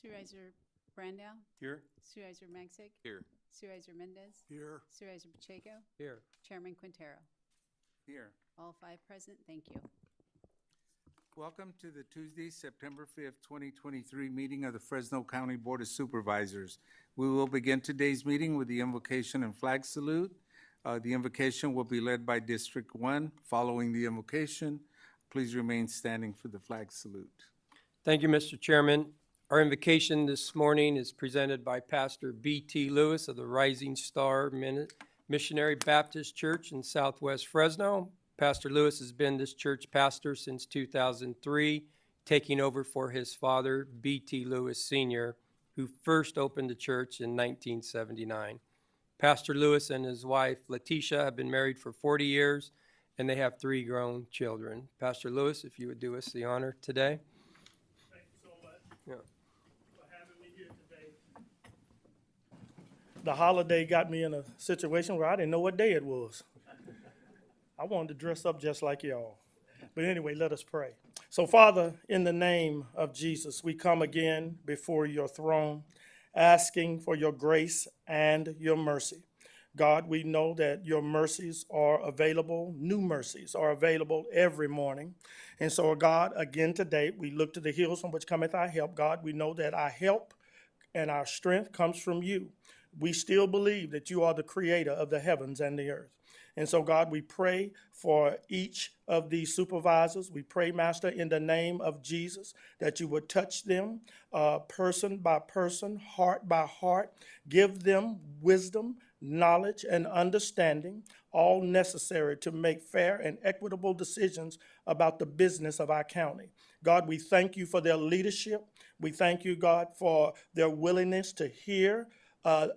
Supervisor Brandow. Here. Supervisor Magsic. Here. Supervisor Mendez. Here. Supervisor Pacheco. Here. Chairman Quintero. Here. All five present. Thank you. Welcome to the Tuesday, September 5th, 2023 meeting of the Fresno County Board of Supervisors. We will begin today's meeting with the invocation and flag salute. The invocation will be led by District 1. Following the invocation, please remain standing for the flag salute. Thank you, Mr. Chairman. Our invocation this morning is presented by Pastor B.T. Lewis of the Rising Star Missionary Baptist Church in Southwest Fresno. Pastor Lewis has been this church pastor since 2003, taking over for his father, B.T. Lewis Sr., who first opened the church in 1979. Pastor Lewis and his wife, Letitia, have been married for 40 years, and they have 3 grown children. Pastor Lewis, if you would do us the honor today. Thank you so much for having me here today. The holiday got me in a situation where I didn't know what day it was. I wanted to dress up just like y'all. But anyway, let us pray. So, Father, in the name of Jesus, we come again before your throne, asking for your grace and your mercy. God, we know that your mercies are available, new mercies are available every morning. And so, God, again today, we look to the hills from which cometh our help. God, we know that our help and our strength comes from you. We still believe that you are the creator of the heavens and the earth. And so, God, we pray for each of these supervisors. We pray, Master, in the name of Jesus, that you would touch them person by person, heart by heart. Give them wisdom, knowledge, and understanding, all necessary to make fair and equitable decisions about the business of our county. God, we thank you for their leadership. We thank you, God, for their willingness to hear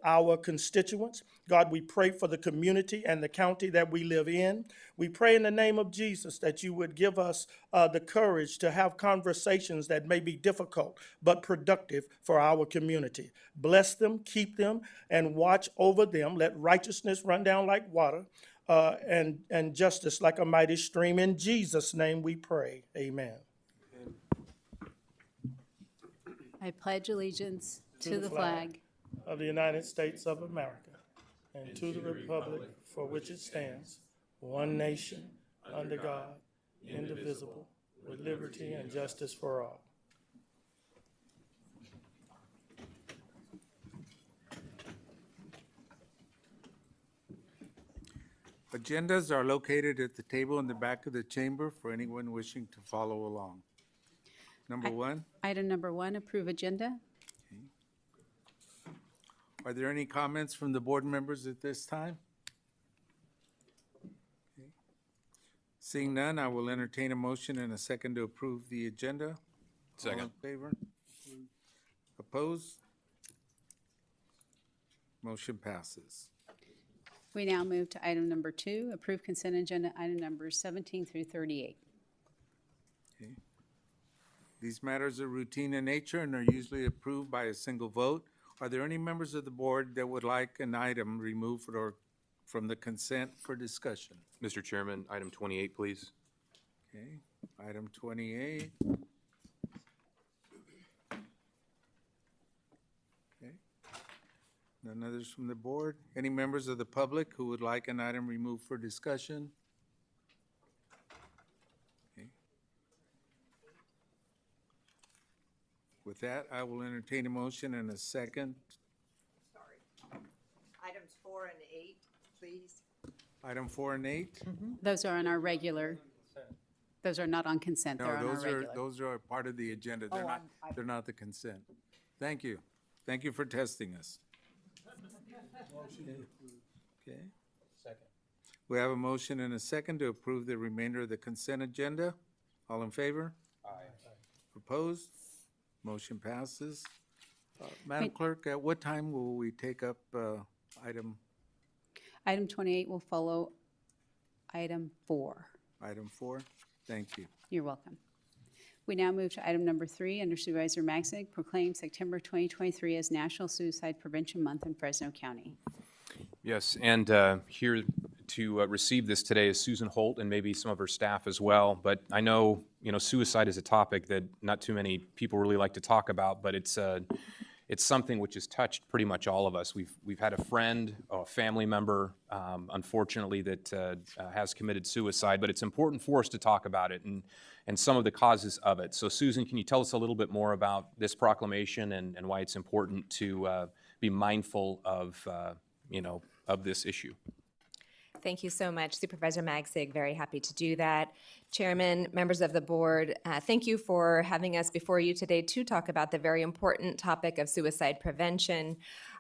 our constituents. God, we pray for the community and the county that we live in. We pray in the name of Jesus that you would give us the courage to have conversations that may be difficult but productive for our community. Bless them, keep them, and watch over them. Let righteousness run down like water and justice like a mighty stream. In Jesus' name we pray. Amen. I pledge allegiance to the flag of the United States of America and to the republic for which it stands, one nation, under God, indivisible, with liberty and justice for all. Agendas are located at the table in the back of the chamber for anyone wishing to follow along. Number 1. Item number 1, approve agenda. Are there any comments from the board members at this time? Okay. Seeing none, I will entertain a motion and a second to approve the agenda. Second. All in favor? Opposed? Motion passes. We now move to item number 2, approve consent agenda item numbers 17 through 38. Okay. These matters are routine in nature and are usually approved by a single vote. Are there any members of the board that would like an item removed or from the consent for discussion? Mr. Chairman, item 28, please. Okay, item 28. Okay. None others from the board? Any members of the public who would like an item removed for discussion? Okay. With that, I will entertain a motion and a second. Sorry. Items 4 and 8, please. Item 4 and 8? Those are on our regular, those are not on consent, they're No, on our those are, regular. those are part of the agenda. They're not the consent. Thank you. Thank you for testing us. Okay. Second. We have a motion and a second to approve the remainder of the consent agenda. All in favor? Aye. Opposed? Motion passes. Madam Clerk, at what time will we take up item 28 will follow item 4. 4? Thank you. You're welcome. We now move to item number 3, under Supervisor Magsic, proclaim September 2023 as National Suicide Prevention Month in Fresno County. Yes, and here to receive this today is Susan Holt and maybe some of her staff as well. But I know, suicide is a topic that not too many people really like to talk about, but it's something which has touched pretty much all of us. We've had a friend, a family member, unfortunately, that has committed suicide, but it's important for us to talk about it and some of the causes of it. So Susan, can you tell us a little bit more about this proclamation and why it's important to be mindful of this issue? Thank you so much, Supervisor Magsig. Very happy to do that. Chairman, members of the board, thank you for having us before you today to talk about the very important topic of suicide prevention.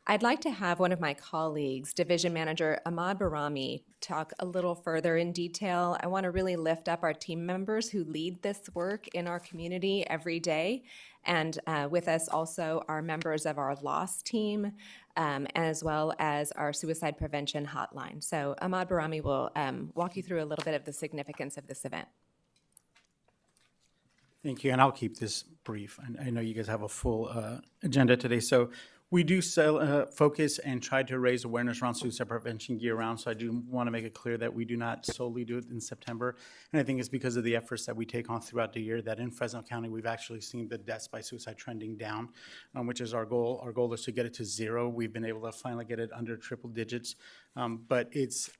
I'd like to have one of my colleagues, Division Manager Ahmad Barami, talk a little further in detail. I want to really lift up our team members who lead this work in our community every day. And with us also are members of our loss team, as well as our suicide prevention hotline. So Ahmad Barami will walk you through a little bit of the significance of this event. Thank you, and I'll keep this brief. I know you guys have a full agenda today, so we do focus and try to raise awareness around suicide prevention year-round, so I do want to make it clear that we do not solely do it in September, and I think it's because of the efforts that we take on throughout the year that in Fresno County, we've actually seen the deaths by suicide trending down, which is our goal. Our goal is to get it to 0. We've been able to finally get it under triple digits, but it's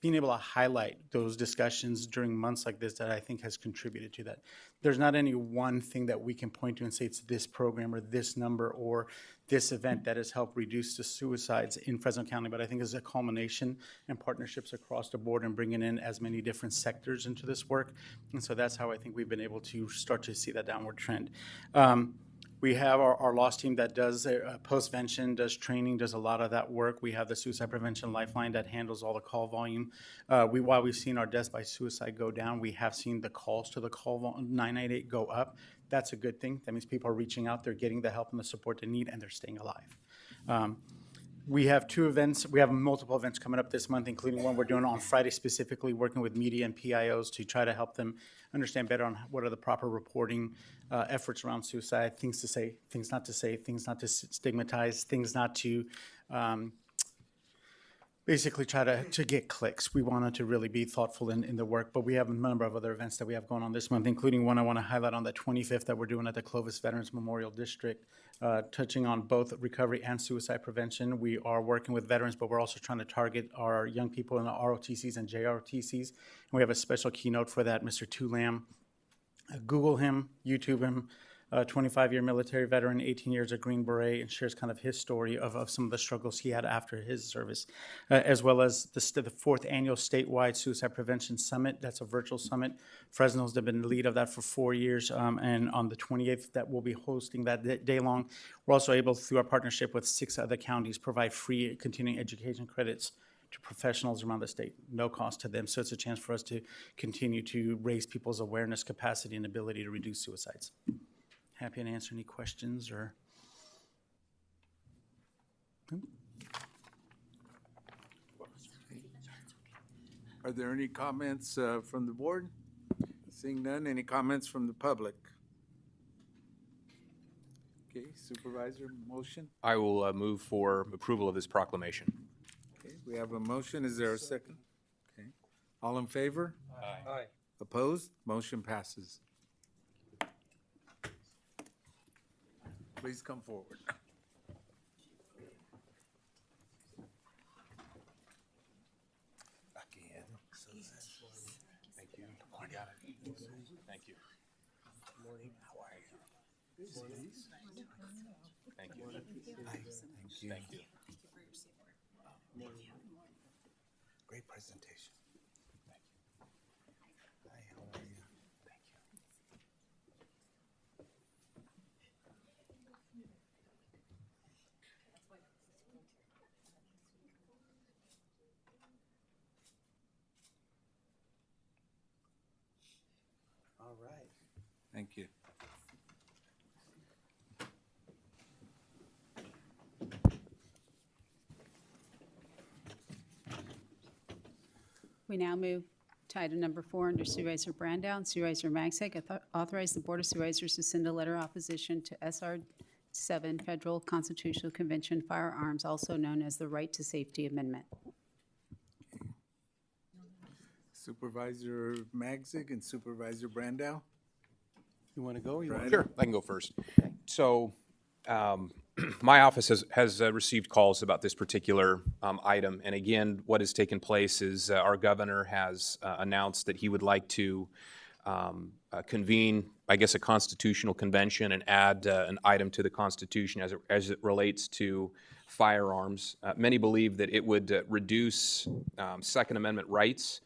being able to highlight those discussions during months like this that I think has contributed to that. There's not any one thing that we can point to and say it's this program or this number or this event that has helped reduce the suicides in Fresno County, but I think it's a culmination and partnerships across the board and bringing in as many different sectors into this work. And so that's how I think we've been able to start to see that downward trend. We have our loss team that does postvention, does training, does a lot of that work. We have the Suicide Prevention Lifeline that handles all the call volume. While we've seen our deaths by suicide go down, we have seen the calls to the call 998 go up. That's a good thing. That means people are reaching out, they're getting the help and the support they need, and they're staying alive. We have 2 events. We have multiple events coming up this month, including one we're doing on Friday specifically, working with media and PIOs to try to help them understand better on what are the proper reporting efforts around suicide, things to say, things not to say, things not to stigmatize, things not to basically try to get clicks. We wanted to really be thoughtful in the work, but we have a number of other events that we have going on this month, including one I want to highlight on the 25th that we're doing at the Clovis Veterans Memorial District, touching on both recovery and suicide prevention. We are working with veterans, but we're also trying to target our young people in the ROTCs and JROTCs. And we have a special keynote for that, Mr. Tulam. Google him, YouTube him. 25-year military veteran, 18 years a Green Beret, and shares kind of his story of some of the struggles he had after his service, as well as the 4th annual statewide suicide prevention summit. That's a virtual summit. Fresno's been the lead of that for 4 years, and on the 28th that we'll be hosting that day long. We're also able, through our partnership with 6 other counties, provide free continuing education credits to professionals around the state, no cost to them. So it's a chance for us to continue to raise people's awareness, capacity, and ability to reduce suicides. Happy to answer any questions or. Are there any comments from the board? Seeing none, any comments from the public? Okay, Supervisor, motion? I will move for approval of this proclamation. Okay, we have a motion. Is there a second? Okay. All in favor? Aye. Opposed? Motion passes. Please come forward. Again. Thank you. You got it. Thank you. Morning. How are you? Thank you. Thank you. Great presentation. Hi, how are you? Thank you. All right. Thank you. We now move to item number 4 under Supervisor Brandow. Supervisor Magsig, authorize the Board of Supervisors to send a letter of opposition to SR 7 Federal Constitutional Convention Firearms, also known as the Right to Safety Amendment. Supervisor Magzig and Supervisor Brandow. You want to go? You Right. Sure, I can go first. So, my office has received calls about this particular item, and again, what has taken place is our governor has announced that he would like to convene, I guess, a constitutional convention and add an item to the Constitution as it relates to firearms. Many believe that it would reduce Second Amendment rights.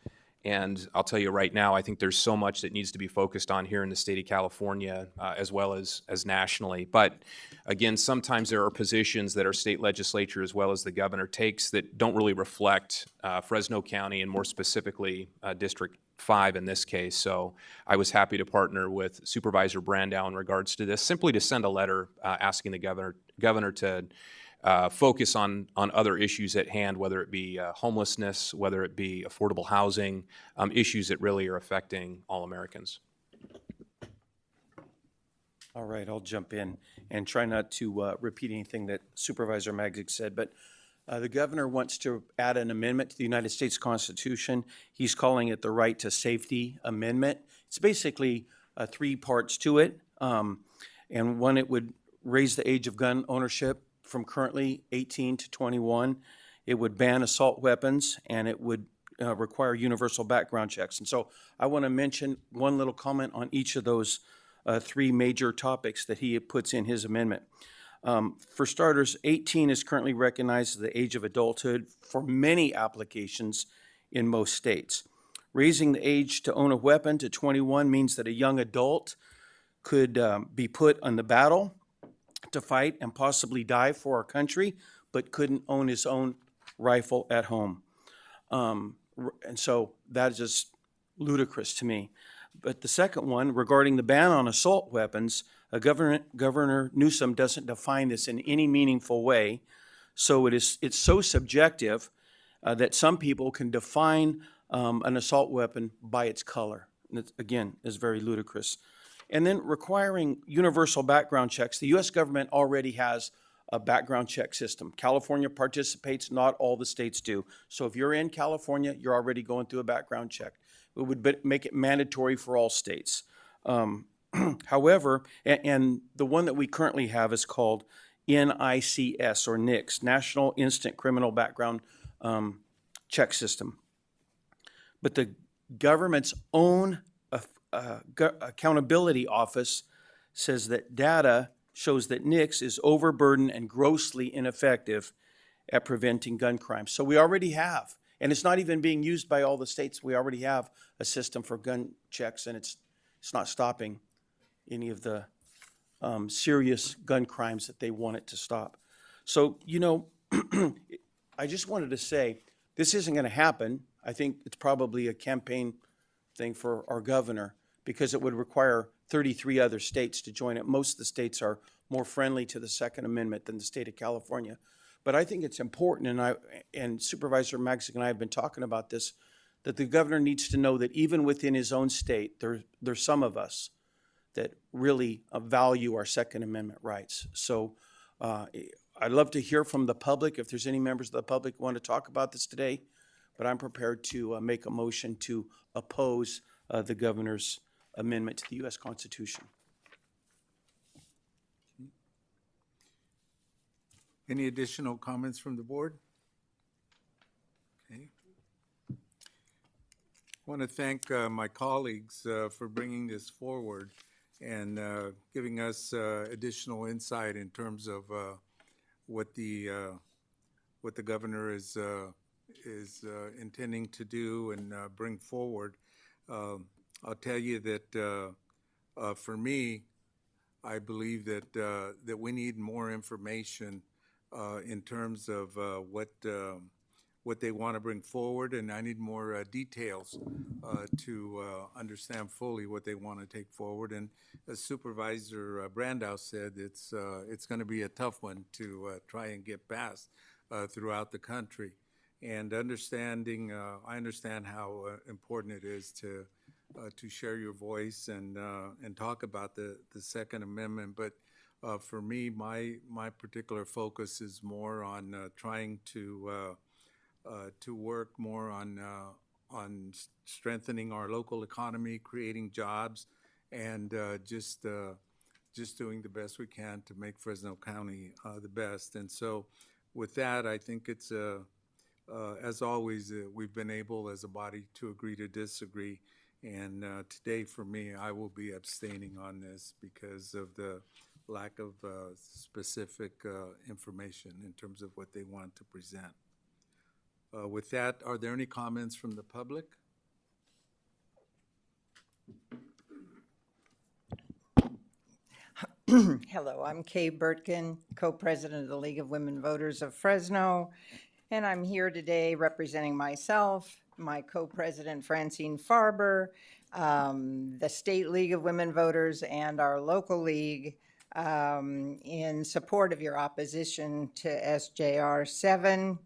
And I'll tell you right now, I think there's so much that needs to be focused on here in the state of California, as well as nationally. But again, sometimes there are positions that our state legislature, as well as the governor, takes that don't really reflect Fresno County, and more specifically, District 5 in this case. So I was happy to partner with Supervisor Brandow in regards to this, simply to send a letter asking the governor to focus on other issues at hand, whether it be homelessness, whether it be affordable housing, issues that really are affecting all Americans. All right, I'll jump in and try not to repeat anything that Supervisor Magzig said, but the governor wants to add an amendment to the United States Constitution. He's calling it the Right to Safety Amendment. It's basically 3 parts to it, and one, it would raise the age of gun ownership from currently 18 to 21. It would ban assault weapons, and it would require universal background checks. And so I want to mention one little comment on each of those 3 major topics that he puts in his amendment. For starters, 18 is currently recognized as the age of adulthood for many applications in most states. Raising the age to own a weapon to 21 means that a young adult could be put on the battle to fight and possibly die for our country, but couldn't own his own rifle at home. And so that is just ludicrous to me. But the second one, regarding the ban on assault weapons, Governor Newsom doesn't define this in any meaningful way. So it's so subjective that some people can define an assault weapon by its color. And it, again, is very ludicrous. And then requiring universal background checks. The U.S. government already has a background check system. California participates, not all the states do. So if you're in California, you're already going through a background check. It would make it mandatory for all states. However, and the one that we currently have is called NICS, or NICS, National Instant Criminal Background Check System. But the government's own accountability office says that data shows that NICS is overburdened and grossly ineffective at preventing gun crime. So we already have, and it's not even being used by all the states. We already have a system for gun checks, and it's not stopping any of the serious gun crimes that they want it to stop. So, you know, I just wanted to say, this isn't going to happen. I think it's probably a campaign thing for our governor, because it would require 33 other states to join it. Most of the states are more friendly to the Second Amendment than the state of California. But I think it's important, and Supervisor Magzig and I have been talking about this, that the governor needs to know that even within his own state, there's some of us that really value our Second Amendment rights. So I'd love to hear from the public, if there's any members of the public who want to talk about this today, but I'm prepared to make a motion to oppose the governor's amendment to the U.S. Constitution. Any additional comments from the board? Okay. I want to thank my colleagues for bringing this forward and giving us additional insight in terms of what the governor is intending to do and bring forward. I'll tell you that for me, I believe that we need more information in terms of what they want to bring forward, and I need more details to understand fully what they want to take forward. And as Supervisor Brandow said, it's going to be a tough one to try and get past throughout the country. And I understand how important it is to share your voice and talk about the Second Amendment. But for me, my particular focus is more on trying to work more on strengthening our local economy, creating jobs, and just doing the best we can to make Fresno County the best. And so with that, I think it's, as always, we've been able as a body to agree to disagree. And today, for me, I will be abstaining on this because of the lack of specific information in terms of what they want to present. With that, are there any comments from the public? Hello, I'm Kay Burtkin, co-president of the League of Women Voters of Fresno, and I'm here today representing myself, my co-president Francine Farber, the State League of Women Voters, and our local league in support of your opposition to SJR 7.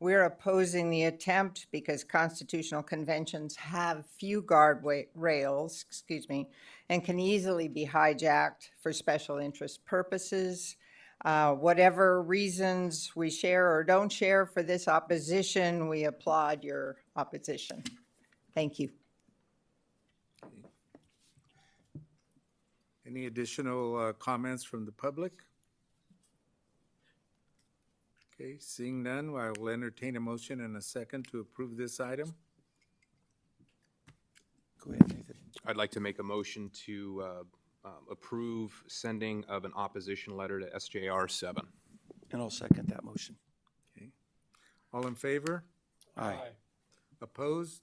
We're opposing the attempt because constitutional conventions have few guardrails, and can easily be hijacked for special interest purposes. Whatever reasons we share or don't share for this opposition, we applaud your opposition. Thank you. Any additional comments from the public? Okay, seeing none, I will entertain a motion and a second to approve this item. Go ahead, Nathan. I'd like to make a motion to approve sending of an opposition letter to SJR 7. And I'll second that motion. Okay. All in favor? Aye. Opposed?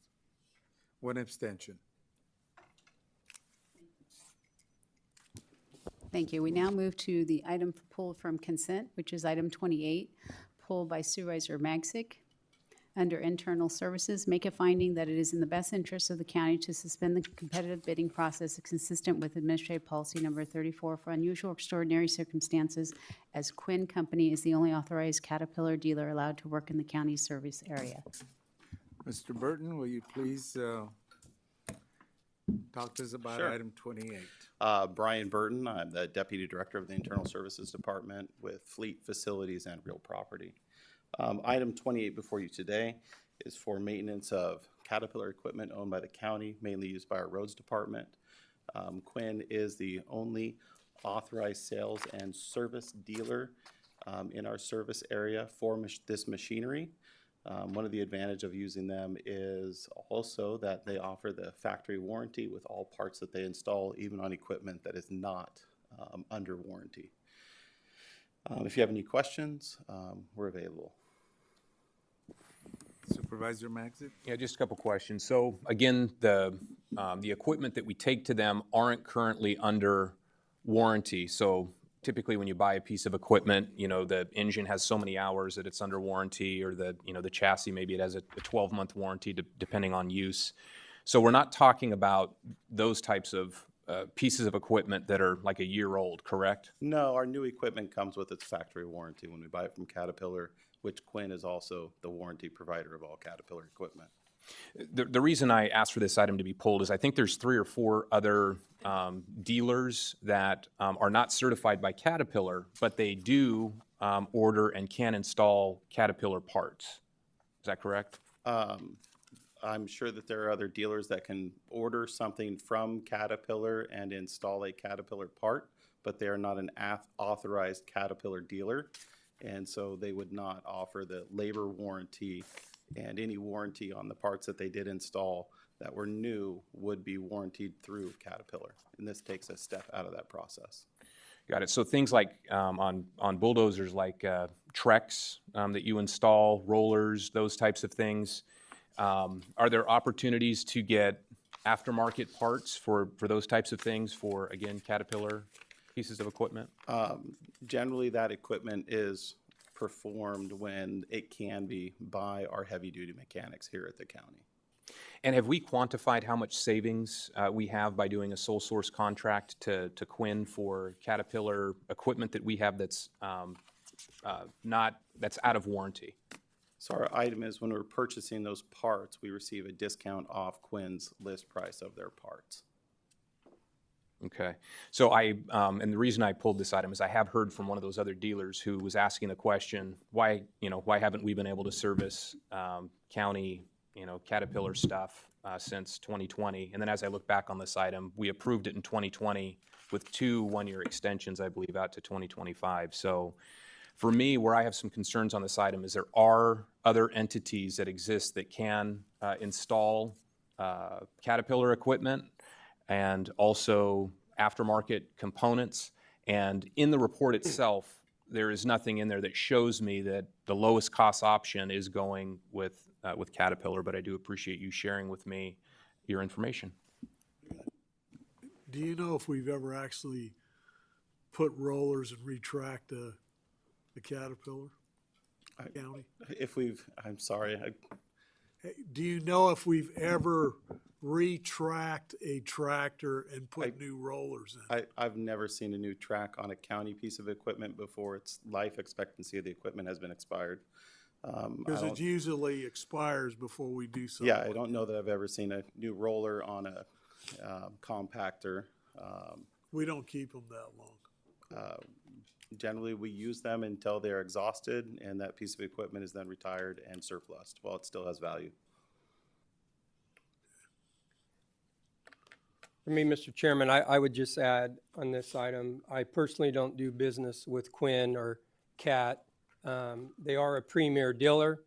One abstention. Thank you. We now move to the item pulled from consent, which is item 28, pulled by Supervisor Magsic. Under Internal Services, make a finding that it is in the best interest of the county to suspend the competitive bidding process consistent with Administrative Policy Number 34 for unusual extraordinary circumstances, as Quinn Company is the only authorized Caterpillar dealer allowed to work in the county service area. Mr. Burton, will you please talk to us about Sure. item 28? Brian Burton, I'm the Deputy Director of the Internal Services Department with Fleet Facilities and Real Property. Item 28 before you today is for maintenance of Caterpillar equipment owned by the county, mainly used by our roads department. Quinn is the only authorized sales and service dealer in our service area for this machinery. One of the advantages of using them is also that they offer the factory warranty with all parts that they install, even on equipment that is not under warranty. If you have any questions, we're available. Supervisor Magsic? Yeah, just a couple questions. So again, the equipment that we take to them aren't currently under warranty. So typically when you buy a piece of equipment, you know, the engine has so many hours that it's under warranty, or the chassis, maybe it has a 12-month warranty depending on use. So we're not talking about those types of pieces of equipment that are like a year old, correct? No, our new equipment comes with its factory warranty when we buy it from Caterpillar, which Quinn is also the warranty provider of all Caterpillar equipment. The reason I asked for this item to be pulled is I think there's 3 or 4 other dealers that are not certified by Caterpillar, but they do order and can install Caterpillar parts. Is that correct? I'm sure that there are other dealers that can order something from Caterpillar and install a Caterpillar part, but they are not an authorized Caterpillar dealer, and so they would not offer the labor warranty, and any warranty on the parts that they did install that were new would be warranted through Caterpillar. And this takes a step out of that process. Got it. So things like on bulldozers, like Trex that you install, rollers, those types of things. Are there opportunities to get aftermarket parts for those types of things for, again, Caterpillar pieces of equipment? Generally, that equipment is performed when it can be by our heavy-duty mechanics here at the county. And have we quantified how much savings we have by doing a sole source contract to Quinn for Caterpillar equipment that we have that's that's out of warranty? So our item is when we're purchasing those parts, we receive a discount off Quinn's list price of their parts. Okay. So and the reason I pulled this item is I have heard from one of those other dealers who was asking the question, why haven't we been able to service county Caterpillar stuff since 2020. And then as I look back on this item, we approved it in 2020 with 2 one-year extensions, I believe, out to 2025. So for me, where I have some concerns on this item is there are other entities that exist that can install Caterpillar equipment and also aftermarket components. And in the report itself, there is nothing in there that shows me that the lowest cost option is going with Caterpillar, but I do appreciate you sharing with me your information. Do you know if we've ever actually put rollers and retract the Caterpillar County? I'm sorry, Hey, do you know if we've ever retract a tractor and put new rollers in? I've never seen a new track on a county piece of equipment before its life expectancy of the equipment has been expired. Because it usually expires before we do something. Yeah, I don't know that I've ever seen a new roller on a compactor. We don't keep them that long. Generally, we use them until they're exhausted, and that piece of equipment is then retired and surplused while it still has value. For me, Mr. Chairman, I would just add on this item, I personally don't do business with Quinn or CAT. They are a premier dealer,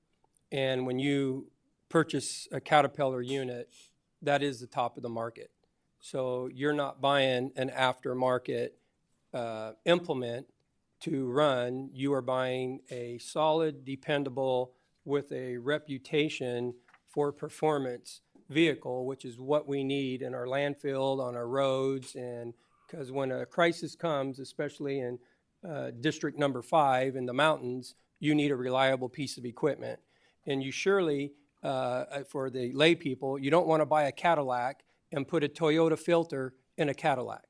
and when you purchase a Caterpillar unit, that is the top of the market. So you're not buying an aftermarket implement to run. You are buying a solid, dependable, with a reputation for performance vehicle, which is what we need in our landfill, on our roads, and because when a crisis comes, especially in District Number 5 in the mountains, you need a reliable piece of equipment. And you surely, for the lay people, you don't want to buy a Cadillac and put a Toyota filter in a Cadillac.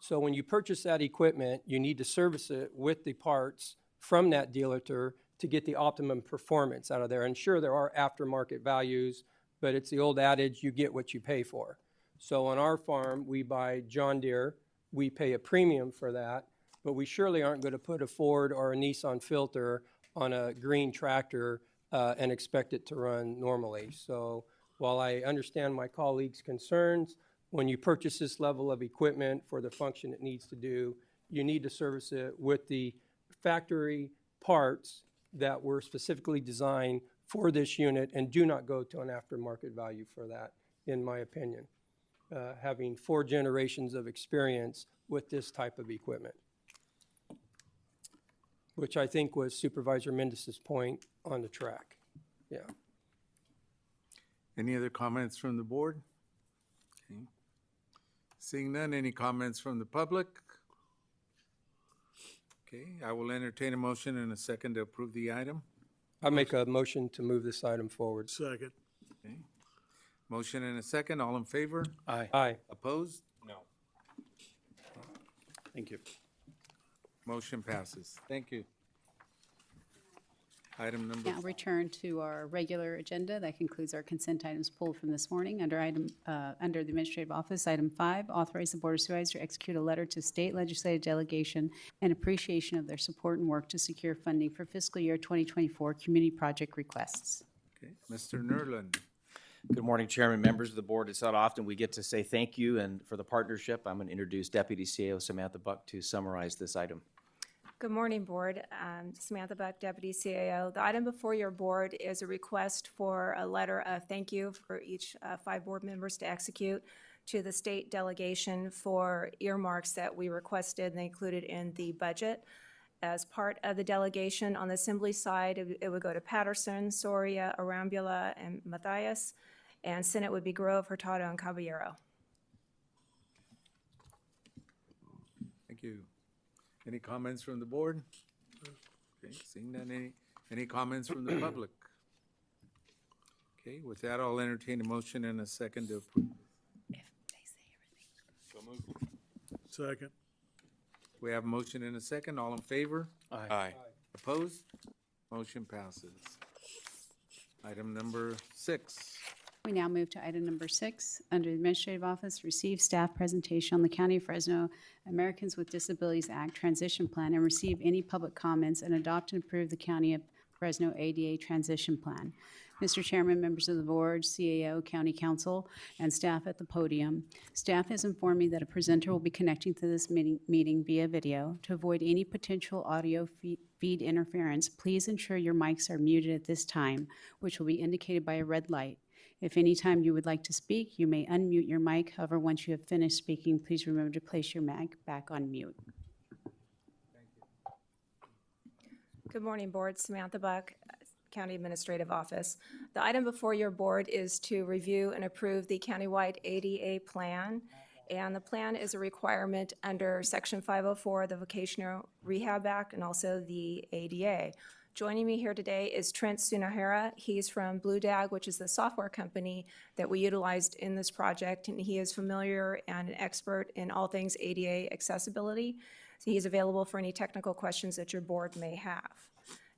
So when you purchase that equipment, you need to service it with the parts from that dealer to get the optimum performance out of there. And sure, there are aftermarket values, but it's the old adage, you get what you pay for. So on our farm, we buy John Deere. We pay a premium for that, but we surely aren't going to put a Ford or a Nissan filter on a green tractor and expect it to run normally. So while I understand my colleagues' concerns, when you purchase this level of equipment for the function it needs to do, you need to service it with the factory parts that were specifically designed for this unit and do not go to an aftermarket value for that, in my opinion, having 4 generations of experience with this type of equipment, which I think was Supervisor Mendez's point on the track. Yeah. Any other comments from the board? Okay. Seeing none, any comments from the public? Okay, I will entertain a motion and a second to approve the item. I make a motion to move this item forward. Second. Okay. Motion and a second, all in favor? Aye. Aye. Opposed? No. Thank you. Motion passes. Thank you. Item number Now return to our regular agenda. That concludes our consent items pulled from this morning. Under the Administrative Office, item 5, authorize the Board of Supervisors to execute a letter to state legislative delegation in appreciation of their support and work to secure funding for fiscal year 2024 community project requests. Okay, Mr. Nerlund. Good morning, Chairman, members of the board. It's not often we get to say thank you and for the partnership. I'm going to introduce Deputy CAO Samantha Buck to summarize this item. Good morning, Board. Samantha Buck, Deputy CAO. The item before your board is a request for a letter of thank you for each 5 board members to execute to the state delegation for earmarks that we requested and they included in the budget. As part of the delegation on the Assembly side, it would go to Patterson, Soria, Arambula, and Matthias, and Senate would be Grove, Hurtado, and Caballero. Thank you. Any comments from the board? Okay, seeing none, any comments from the public? Okay, with that, I'll entertain a motion and a second to approve. Second. We have a motion and a second, all in favor? Aye. Opposed? Motion passes. Item number 6. We now move to item number 6. Under the Administrative Office, receive staff presentation on the County of Fresno Americans with Disabilities Act Transition Plan and receive any public comments and adopt and approve the County of Fresno ADA Transition Plan. Mr. Chairman, members of the board, CAO, County Council, and staff at the podium. Staff has informed me that a presenter will be connecting to this meeting via video. To avoid any potential audio feed interference, please ensure your mics are muted at this time, which will be indicated by a red light. If any time you would like to speak, you may unmute your mic. However, once you have finished speaking, please remember to place your mic back on mute. Good morning, Board. Samantha Buck, County Administrative Office. The item before your board is to review and approve the countywide ADA plan. And the plan is a requirement under Section 504 of the Vocational Rehab Act and also the ADA. Joining me here today is Trent Sunahara. He's from Blue Dag, which is the software company that we utilized in this project, and he is familiar and an expert in all things ADA accessibility. So he's available for any technical questions that your board may have.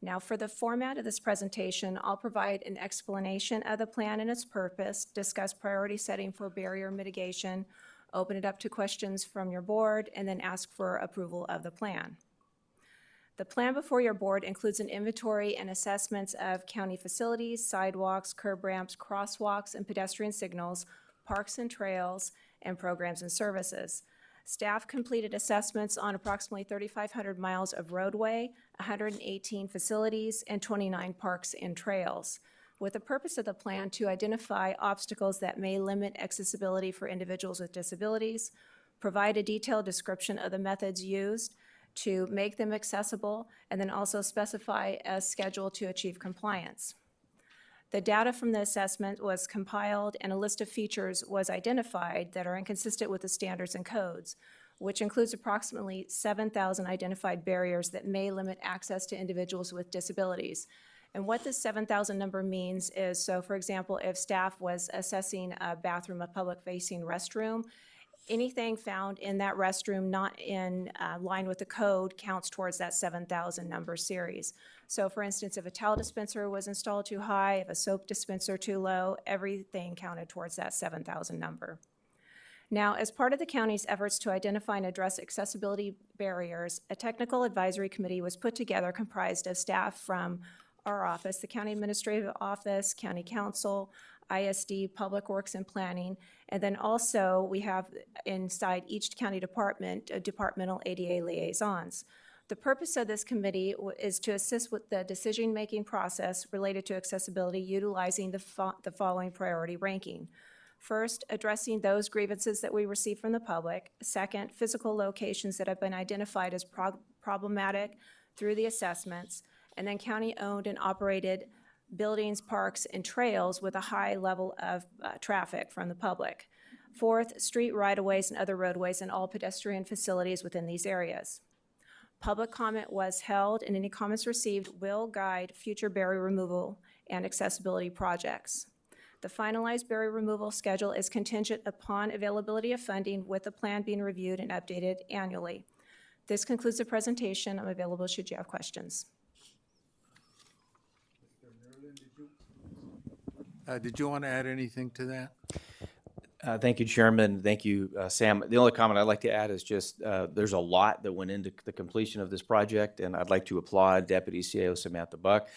Now, for the format of this presentation, I'll provide an explanation of the plan and its purpose, discuss priority setting for barrier mitigation, open it up to questions from your board, and then ask for approval of the plan. The plan before your board includes an inventory and assessments of county facilities, sidewalks, curb ramps, crosswalks, and pedestrian signals, parks and trails, and programs and services. Staff completed assessments on approximately 3,500 miles of roadway, 118 facilities, and 29 parks and trails, with the purpose of the plan to identify obstacles that may limit accessibility for individuals with disabilities, provide a detailed description of the methods used to make them accessible, and then also specify a schedule to achieve compliance. The data from the assessment was compiled and a list of features was identified that are inconsistent with the standards and codes, which includes approximately 7,000 identified barriers that may limit access to individuals with disabilities. And what this 7,000 number means is, so for example, if staff was assessing a bathroom, a public-facing restroom, anything found in that restroom not in line with the code counts towards that 7,000 number series. So for instance, if a towel dispenser was installed too high, if a soap dispenser too low, everything counted towards that 7,000 number. Now, as part of the county's efforts to identify and address accessibility barriers, a technical advisory committee was put together comprised of staff from our office, the County Administrative Office, County Council, ISD, Public Works and Planning, and then also we have inside each county department, departmental ADA liaisons. The purpose of this committee is to assist with the decision-making process related to accessibility utilizing the following priority ranking. First, addressing those grievances that we receive from the public. Second, physical locations that have been identified as problematic through the assessments. And then county-owned and operated buildings, parks, and trails with a high level of traffic from the public. Fourth, street right-of-ways and other roadways and all pedestrian facilities within these areas. Public comment was held, and any comments received will guide future barrier removal and accessibility projects. The finalized barrier removal schedule is contingent upon availability of funding, with the plan being reviewed and updated annually. This concludes the presentation. I'm available should you have questions. Did you want to add anything to that? Thank you, Chairman. Thank you, Sam. The only comment I'd like to add is just there's a lot that went into the completion of this project, and I'd like to applaud Deputy CAO Samantha Buck.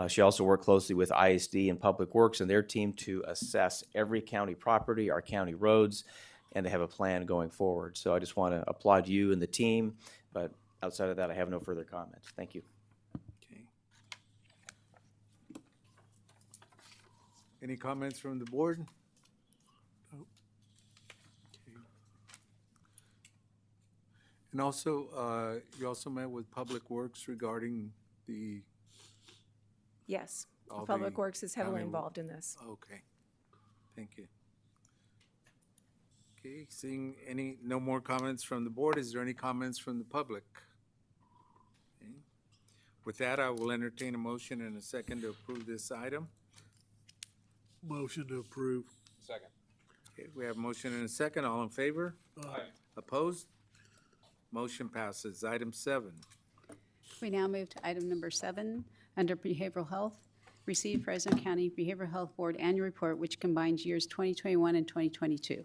She also worked closely with ISD and Public Works and their team to assess every county property, our county roads, and to have a plan going forward. So I just want to applaud you and the team, but outside of that, I have no further comments. Thank you. Okay. Any comments from the board? And also, you also met with Public Works regarding the... Yes, all Public the Works is heavily county- involved in this. Okay, thank you. Okay, seeing no more comments from the board, is there any comments from the public? Okay. With that, I will entertain a motion and a second to approve this item. Motion to approve. Second. Okay, we have a motion and a second. All in favor? Aye. Opposed? Motion passes. Item 7. We now move to item number 7, under behavioral health. Receive Fresno County Behavioral Health Board Annual Report, which combines years 2021 and 2022.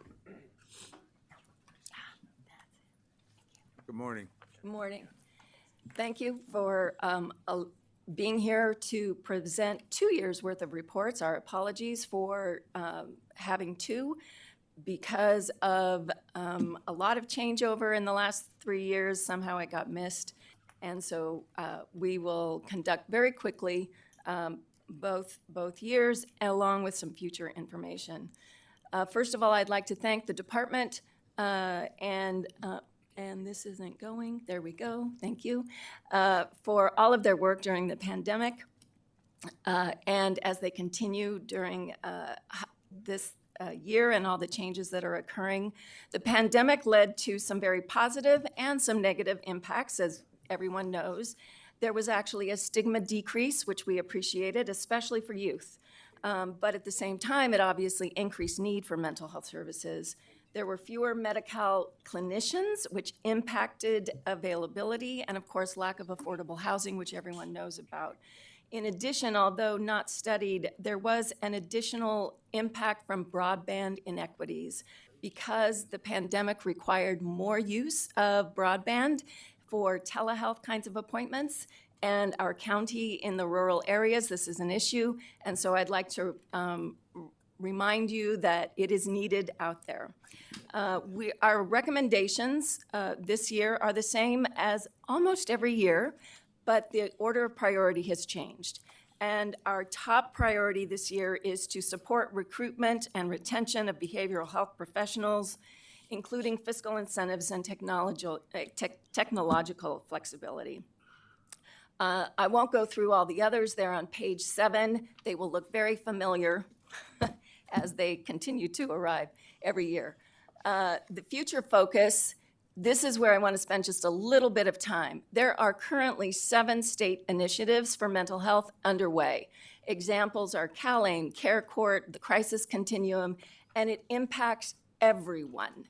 Good morning. Good morning. Thank you for being here to present 2 years' worth of reports. Our apologies for having two because of a lot of changeover in the last 3 years. Somehow it got missed. And so we will conduct very quickly both years along with some future information. First of all, I'd like to thank the department and this isn't going, there we go, thank you, for all of their work during the pandemic and as they continue during this year and all the changes that are occurring. The pandemic led to some very positive and some negative impacts, as everyone knows. There was actually a stigma decrease, which we appreciated, especially for youth. But at the same time, it obviously increased need for mental health services. There were fewer Medi-Cal clinicians, which impacted availability, and of course, lack of affordable housing, which everyone knows about. In addition, although not studied, there was an additional impact from broadband inequities because the pandemic required more use of broadband for telehealth kinds of appointments. And our county in the rural areas, this is an issue. And so I'd like to remind you that it is needed out there. Our recommendations this year are the same as almost every year, but the order of priority has changed. And our top priority this year is to support recruitment and retention of behavioral health professionals, including fiscal incentives and technological flexibility. I won't go through all the others. They're on page 7. They will look very familiar as they continue to arrive every year. The future focus, this is where I want to spend just a little bit of time. There are currently 7 state initiatives for mental health underway. Examples are CalAIM, Care Court, the Crisis Continuum, and it impacts everyone.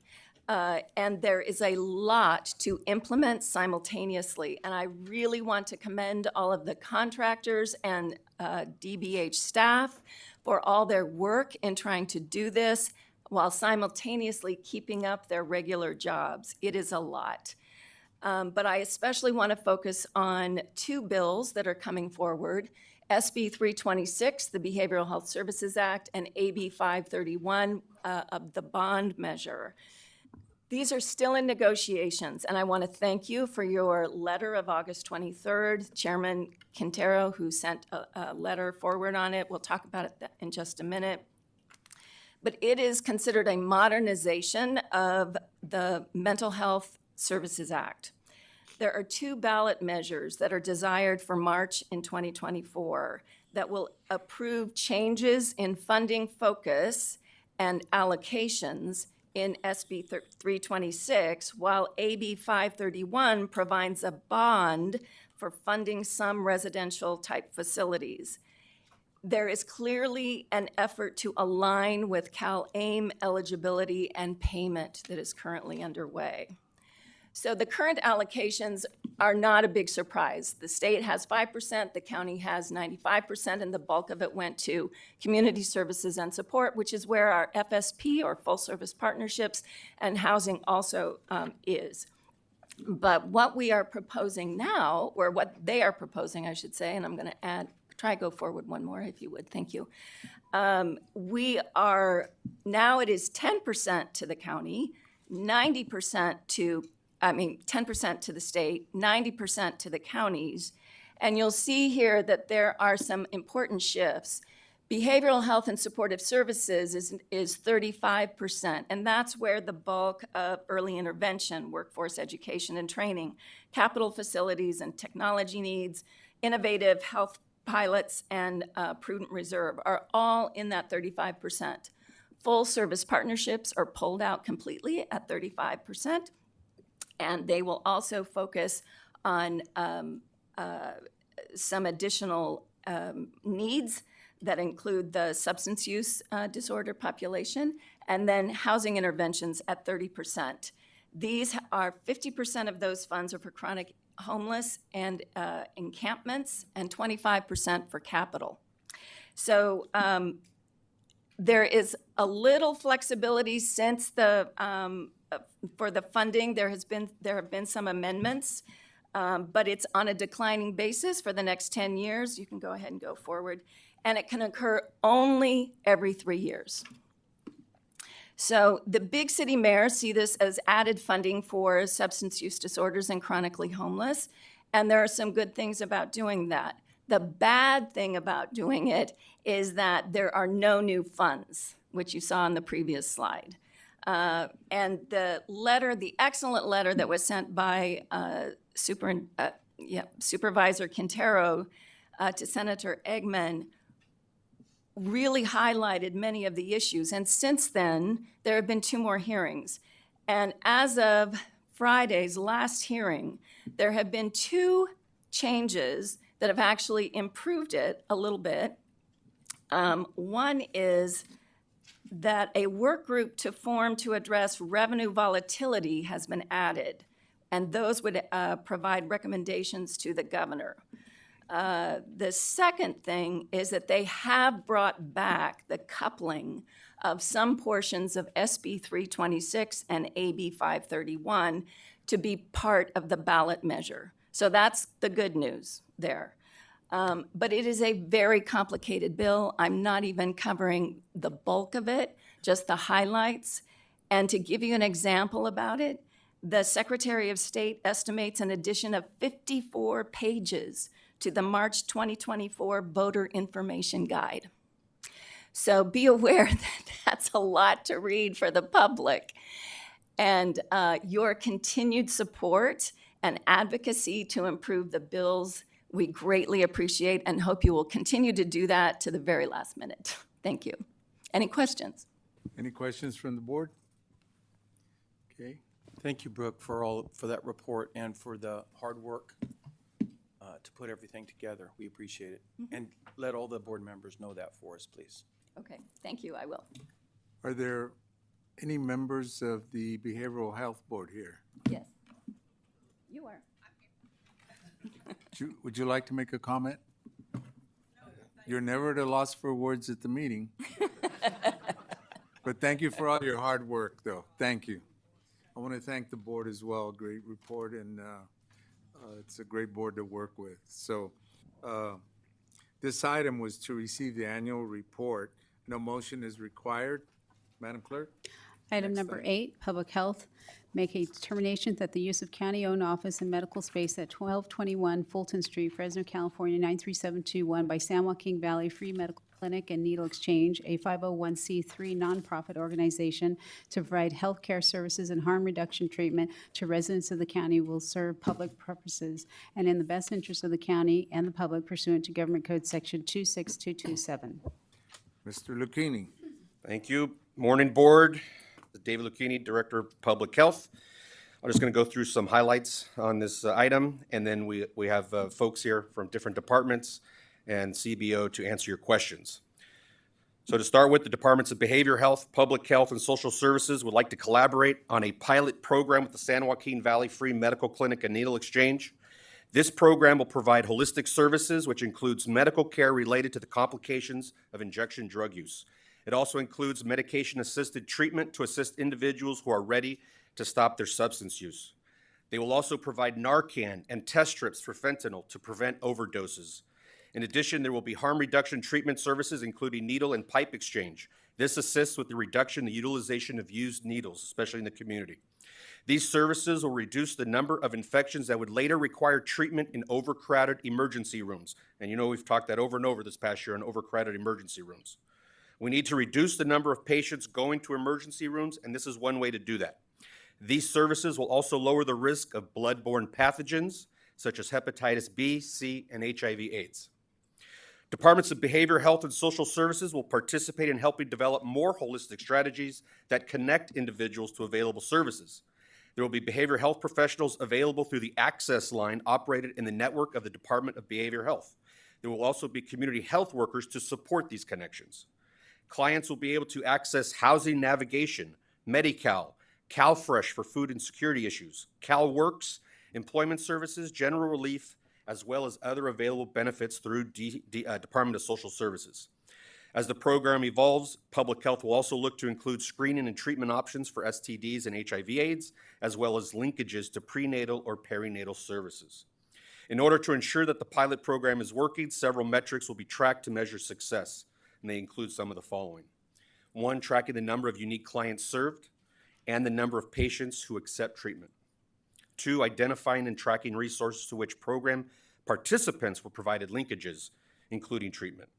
And there is a lot to implement simultaneously. And I really want to commend all of the contractors and DBH staff for all their work in trying to do this while simultaneously keeping up their regular jobs. It is a lot. But I especially want to focus on 2 bills that are coming forward. SB 326, the Behavioral Health Services Act, and AB 531 of the bond measure. These are still in negotiations, and I want to thank you for your letter of August 23rd. Chairman Quintero, who sent a letter forward on it, we'll talk about it in just a minute. But it is considered a modernization of the Mental Health Services Act. There are 2 ballot measures that are desired for March in 2024 that will approve changes in funding focus and allocations in SB 326, while AB 531 provides a bond for funding some residential type facilities. There is clearly an effort to align with CalAIM eligibility and payment that is currently underway. So the current allocations are not a big surprise. The state has 5%, the county has 95%, and the bulk of it went to community services and support, which is where our FSP, or full service partnerships, and housing also is. But what we are proposing now, or what they are proposing, I should say, and I'm going to try go forward one more if you would, thank you. We are, now it is 10% to the county, 90% to 10% to the state, 90% to the counties. And you'll see here that there are some important shifts. Behavioral health and supportive services is 35%, and that's where the bulk of early intervention, workforce education and training, capital facilities and technology needs, innovative health pilots, and prudent reserve are all in that 35%. Full service partnerships are pulled out completely at 35%. And they will also focus on some additional needs that include the substance use disorder population, and then housing interventions at 30%. These are 50% of those funds are for chronic homeless and encampments, and 25% for capital. So there is a little flexibility since the for the funding. There have been some amendments but it's on a declining basis for the next 10 years. You can go ahead and go forward. And it can occur only every 3 years. So the big city mayors see this as added funding for substance use disorders and chronically homeless. And there are some good things about doing that. The bad thing about doing it is that there are no new funds, which you saw on the previous slide. And the excellent letter that was sent by Supervisor Quintero to Senator Eggman really highlighted many of the issues. And since then, there have been 2 more hearings. And as of Friday's last hearing, there have been 2 changes that have actually improved it a little bit. One is that a work group to form to address revenue volatility has been added, and those would provide recommendations to the governor. The second thing is that they have brought back the coupling of some portions of SB 326 and AB 531 to be part of the ballot measure. So that's the good news there. But it is a very complicated bill. I'm not even covering the bulk of it, just the highlights. And to give you an example about it, the Secretary of State estimates an addition of 54 pages to the March 2024 Voter Information Guide. So be aware that that's a lot to read for the public. And your continued support and advocacy to improve the bills, we greatly appreciate and hope you will continue to do that to the very last minute. Thank you. Any questions? Any questions from the board? Okay. Thank you, Brooke, for that report and for the hard work to put everything together. We appreciate it. And let all the board members know that for us, please. Okay, thank you, I will. Are there any members of the Behavioral Health Board here? Yes. You are. Would you like to make a comment? You're never at a loss for words at the meeting. But thank you for all your hard work, though. Thank you. I want to thank the board as well. Great report, and it's a great board to work with. So this item was to receive the annual report. No motion is required. Madam Clerk? Item number 8, Public Health. Make a determination that the use of county-owned office and medical space at 1221 Fulton Street, Fresno, California, 93721 by San Joaquin Valley Free Medical Clinic and Needle Exchange, a 501c3 nonprofit organization to provide health care services and harm reduction treatment to residents of the county, will serve public purposes and in the best interest of the county and the public pursuant to Government Code Section 26227. Mr. Lucchini? Thank you. Morning, Board. David Lucchini, Director of Public Health. I'm just going to go through some highlights on this item, and then we have folks here from different departments and CBO to answer your questions. So to start with, the Departments of Behavioral Health, Public Health, and Social Services would like to collaborate on a pilot program with the San Joaquin Valley Free Medical Clinic and Needle Exchange. This program will provide holistic services, which includes medical care related to the complications of injection drug use. It also includes medication-assisted treatment to assist individuals who are ready to stop their substance use. They will also provide Narcan and test strips for fentanyl to prevent overdoses. In addition, there will be harm reduction treatment services, including needle and pipe exchange. This assists with the reduction in the utilization of used needles, especially in the community. These services will reduce the number of infections that would later require treatment in overcrowded emergency rooms. And you know we've talked that over and over this past year on overcrowded emergency rooms. We need to reduce the number of patients going to emergency rooms, and this is one way to do that. These services will also lower the risk of blood-borne pathogens, such as hepatitis B, C, and HIV/AIDS. Departments of Behavioral Health and Social Services will participate in helping develop more holistic strategies that connect individuals to available services. There will be behavioral health professionals available through the access line operated in the network of the Department of Behavioral Health. There will also be community health workers to support these connections. Clients will be able to access housing navigation, Medi-Cal, CalFresh for food and security issues, CalWorks, employment services, general relief, as well as other available benefits through Department of Social Services. As the program evolves, public health will also look to include screening and treatment options for STDs and HIV/AIDS, as well as linkages to prenatal or perinatal services. In order to ensure that the pilot program is working, several metrics will be tracked to measure success, and they include some of the following. 1, tracking the number of unique clients served and the number of patients who accept treatment. 2, identifying and tracking resources to which program participants were provided linkages, including treatment.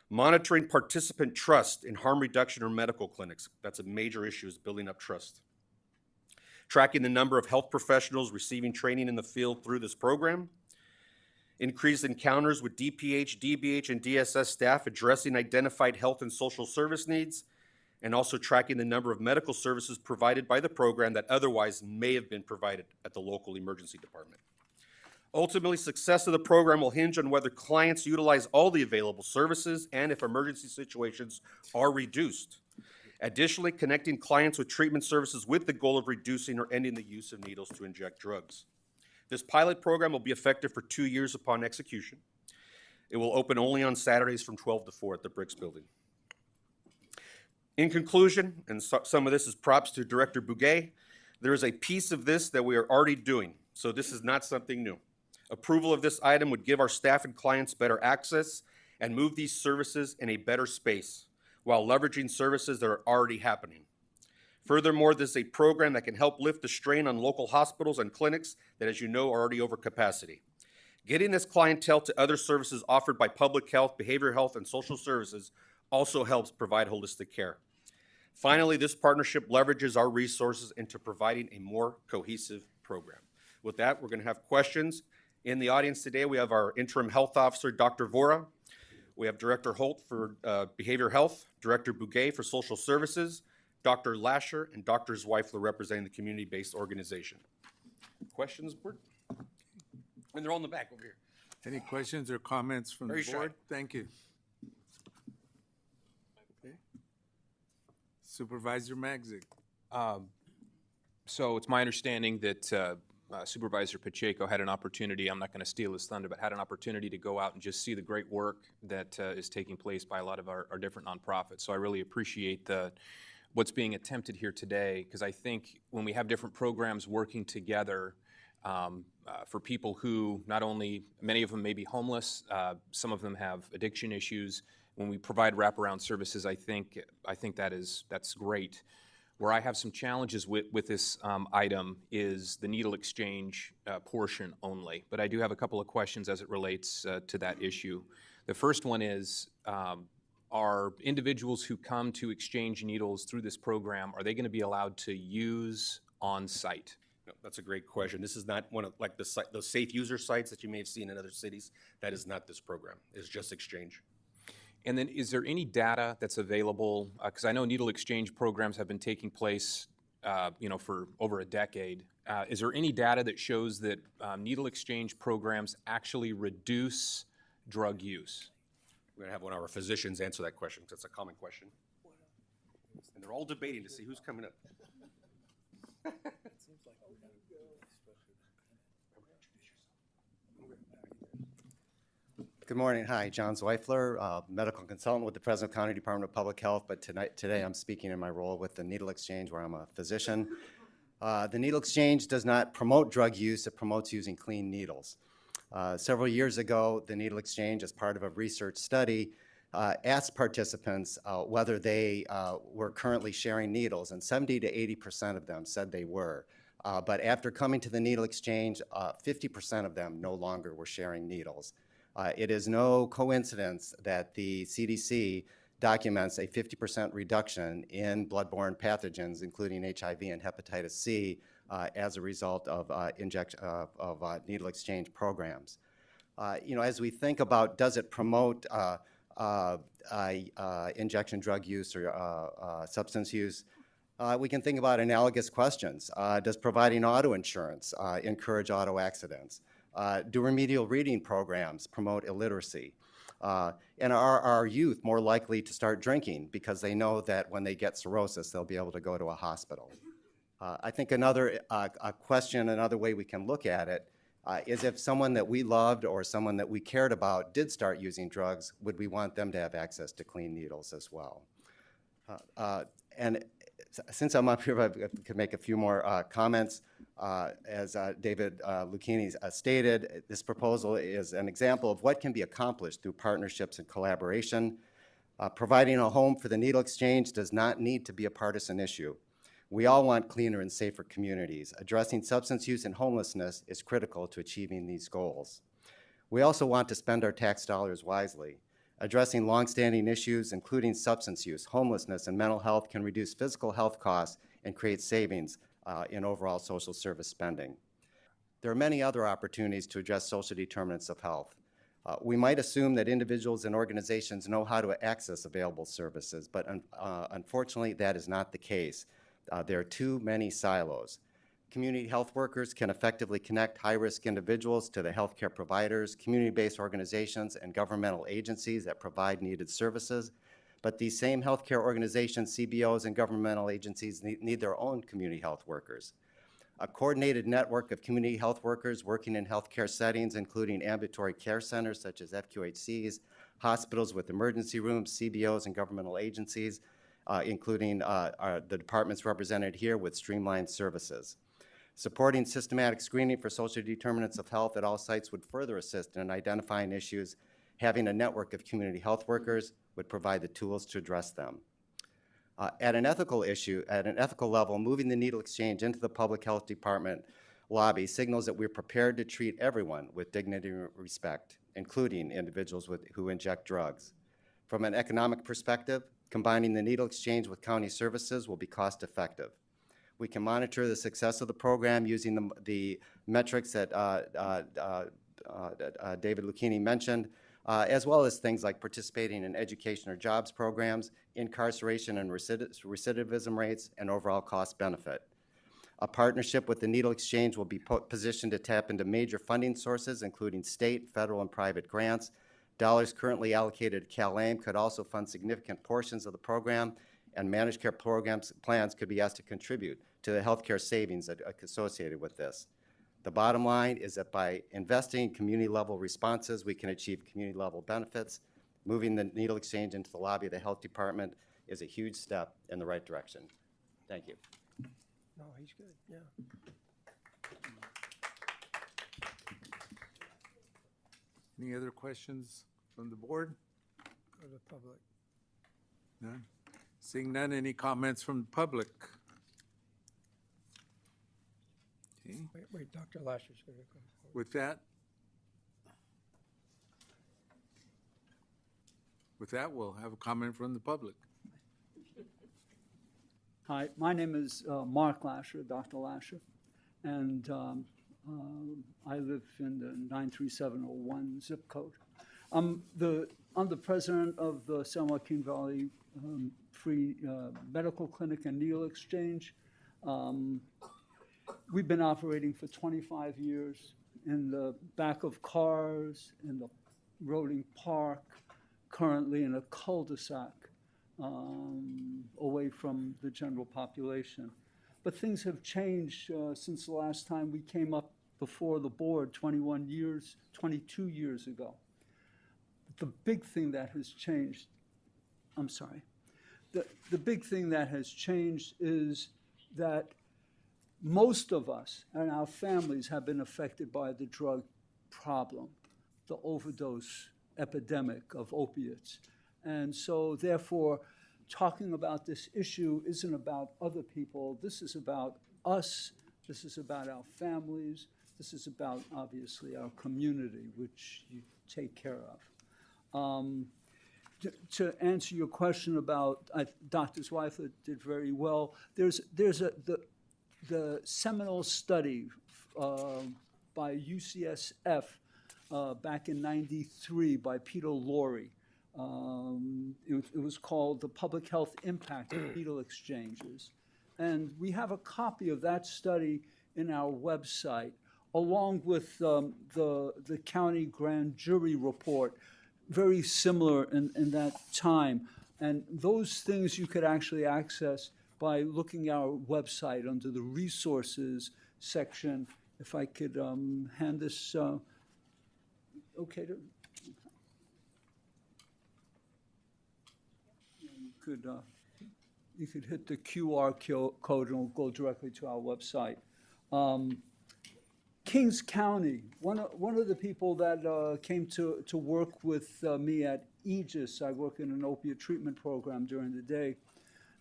Monitoring participant trust in harm reduction or medical clinics. That's a major issue, is building up trust. Tracking the number of health professionals receiving training in the field through this program. Increased encounters with DPH, DBH, and DSS staff addressing identified health and social service needs, and also tracking the number of medical services provided by the program that otherwise may have been provided at the local emergency department. Ultimately, success of the program will hinge on whether clients utilize all the available services and if emergency situations are reduced. Additionally, connecting clients with treatment services with the goal of reducing or ending the use of needles to inject drugs. This pilot program will be effective for 2 years upon execution. It will open only on Saturdays from 12 to 4 at the Bricks Building. In conclusion, and some of this is props to Director Bouguet, there is a piece of this that we are already doing, so this is not something new. Approval of this item would give our staff and clients better access and move these services in a better space while leveraging services that are already happening. Furthermore, this is a program that can help lift the strain on local hospitals and clinics that, as you know, are already over capacity. Getting this clientele to other services offered by public health, behavioral health, and social services also helps provide holistic care. Finally, this partnership leverages our resources into providing a more cohesive program. With that, we're going to have questions. In the audience today, we have our interim health officer, Dr. Vora. We have Director Holt for behavioral health, Director Bouguet for social services, Dr. Lasher, and Dr. Zweifler representing the community-based organization. Questions, board? And they're all in the back over here. Any questions or comments from Very the board? shy. Thank you. Okay. Supervisor Magzik. So it's my understanding that Supervisor Pacheco had an opportunity, I'm not going to steal his thunder, but had an opportunity to go out and just see the great work that is taking place by a lot of our different nonprofits. So I really appreciate what's being attempted here today, because I think when we have different programs working together for people who not only, many of them may be homeless, some of them have addiction issues. When we provide wraparound services, I think that's great. Where I have some challenges with this item is the needle exchange portion only. But I do have a couple of questions as it relates to that issue. The first one is, are individuals who come to exchange needles through this program, are they going to be allowed to use on-site? No, that's a great question. This is not one of like those safe user sites that you may have seen in other cities. That is not this program. It's just exchange. And then is there any data that's available? Because I know needle exchange programs have been taking place, for over a decade. Is there any data that shows that needle exchange programs actually reduce drug use? We're going to have one of our physicians answer that question because it's a common question. And they're all debating to see who's coming up. Good morning. Hi, John Zweifler, medical consultant with the Fresno County Department of Public Health, but today I'm speaking in my role with the Needle Exchange, where I'm a physician. The Needle Exchange does not promote drug use, it promotes using clean needles. Several years ago, the Needle Exchange, as part of a research study, asked participants whether they were currently sharing needles, and 70 to 80% of them said they were. But after coming to the Needle Exchange, 50% of them no longer were sharing needles. It is no coincidence that the CDC documents a 50% reduction in bloodborne pathogens, including HIV and hepatitis C, as a result of needle exchange programs. As we think about, does it promote injection drug use or substance use, we can think about analogous questions. Does providing auto insurance encourage auto accidents? Do remedial reading programs promote illiteracy? And are our youth more likely to start drinking because they know that when they get cirrhosis, they'll be able to go to a hospital? I think another question, another way we can look at it is if someone that we loved or someone that we cared about did start using drugs, would we want them to have access to clean needles as well? And since I'm up here, I could make a few more comments. As David Lucchini stated, this proposal is an example of what can be accomplished through partnerships and collaboration. Providing a home for the needle exchange does not need to be a partisan issue. We all want cleaner and safer communities. Addressing substance use and homelessness is critical to achieving these goals. We also want to spend our tax dollars wisely. Addressing longstanding issues, including substance use, homelessness, and mental health, can reduce physical health costs and create savings in overall social service spending. There are many other opportunities to address social determinants of health. We might assume that individuals and organizations know how to access available services, but unfortunately, that is not the case. There are too many silos. Community health workers can effectively connect high-risk individuals to the healthcare providers, community-based organizations, and governmental agencies that provide needed services. But these same healthcare organizations, CBOs, and governmental agencies need their own community health workers. A coordinated network of community health workers working in healthcare settings, including ambulatory care centers such as FQHCs, hospitals with emergency rooms, CBOs, and governmental agencies, including the departments represented here with streamlined services. Supporting systematic screening for social determinants of health at all sites would further assist in identifying issues. Having a network of community health workers would provide the tools to address them. At an ethical level, moving the needle exchange into the public health department lobby signals that we're prepared to treat everyone with dignity and respect, including individuals who inject drugs. From an economic perspective, combining the needle exchange with county services will be cost effective. We can monitor the success of the program using the metrics that David Lucchini mentioned, as well as things like participating in education or jobs programs, incarceration and recidivism rates, and overall cost benefit. A partnership with the needle exchange will be positioned to tap into major funding sources, including state, federal, and private grants. Dollars currently allocated to CalAIM could also fund significant portions of the program, and managed care plans could be asked to contribute to the healthcare savings associated with this. The bottom line is that by investing in community-level responses, we can achieve community-level benefits. Moving the needle exchange into the lobby of the health department is a huge step in the right direction. Thank you. No, he's good, yeah. Any other questions from the board? For the public. None? Seeing none, any comments from the public? Okay. Wait, Dr. Lasher's going to come forward. With that, we'll have a comment from the public. Hi, my name is Mark Lasher, Dr. Lasher, and I live in the 93701 zip code. I'm the president of the San Joaquin Valley Free Medical Clinic and Needle Exchange. We've been operating for 25 years in the back of cars, in the rolling park, currently in a cul-de-sac away from the general population. But things have changed since the last time we came up before the board 22 years ago. The big thing that has changed, the big thing that has changed is that most of us and our families have been affected by the drug problem, the overdose epidemic of opiates. And so therefore, talking about this issue isn't about other people. This is about us. This is about our families. This is about, obviously, our community, which you take care of. To answer your question about, Dr. Zweifler did very well. There's the seminal study by UCSF back in '93 by Peter Lorre. It was called The Public Health Impact of Needle Exchanges. And we have a copy of that study in our website, along with the county grand jury report, very similar in that time. And those things you could actually access by looking at our website under the resources section If I could hand this, okay, you could hit the QR code and it'll go directly to our website. Kings County, one of the people that came to work with me at Aegis, I work in an opiate treatment program during the day,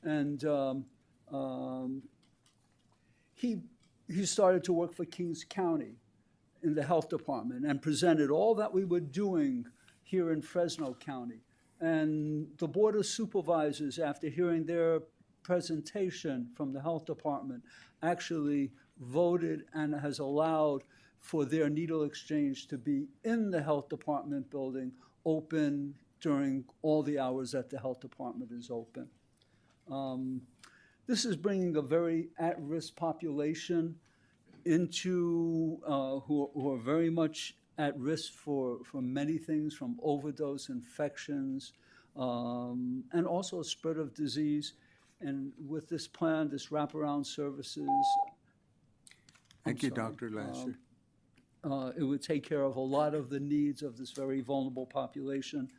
and he started to work for Kings County in the health department and presented all that we were doing here in Fresno County. And the Board of Supervisors, after hearing their presentation from the health department, actually voted and has allowed for their needle exchange to be in the health department building, open during all the hours that the health department is open. This is bringing a very at-risk population into, who are very much at risk for many things, from overdose, infections, and also spread of disease. And with this plan, this wraparound services. Thank you, Dr. Lasher. It would take care of a lot of the needs of this very vulnerable population.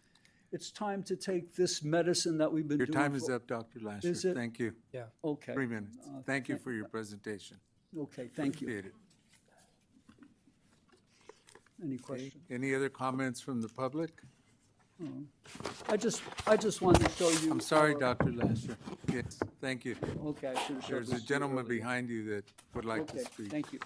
It's time to take this medicine that we've been Your doing. time is up, Dr. Lasher. Is it? Thank you. Yeah. Okay. 3 minutes. Thank you for your presentation. Okay, thank you. Appreciate it. Any Okay. questions? Any other comments from the public? I just wanted to show you. I'm sorry, our- Dr. Lasher. Yes, thank you. Okay, I should have showed There's this a to you gentleman earlier. behind you that would like to Okay, speak. thank you.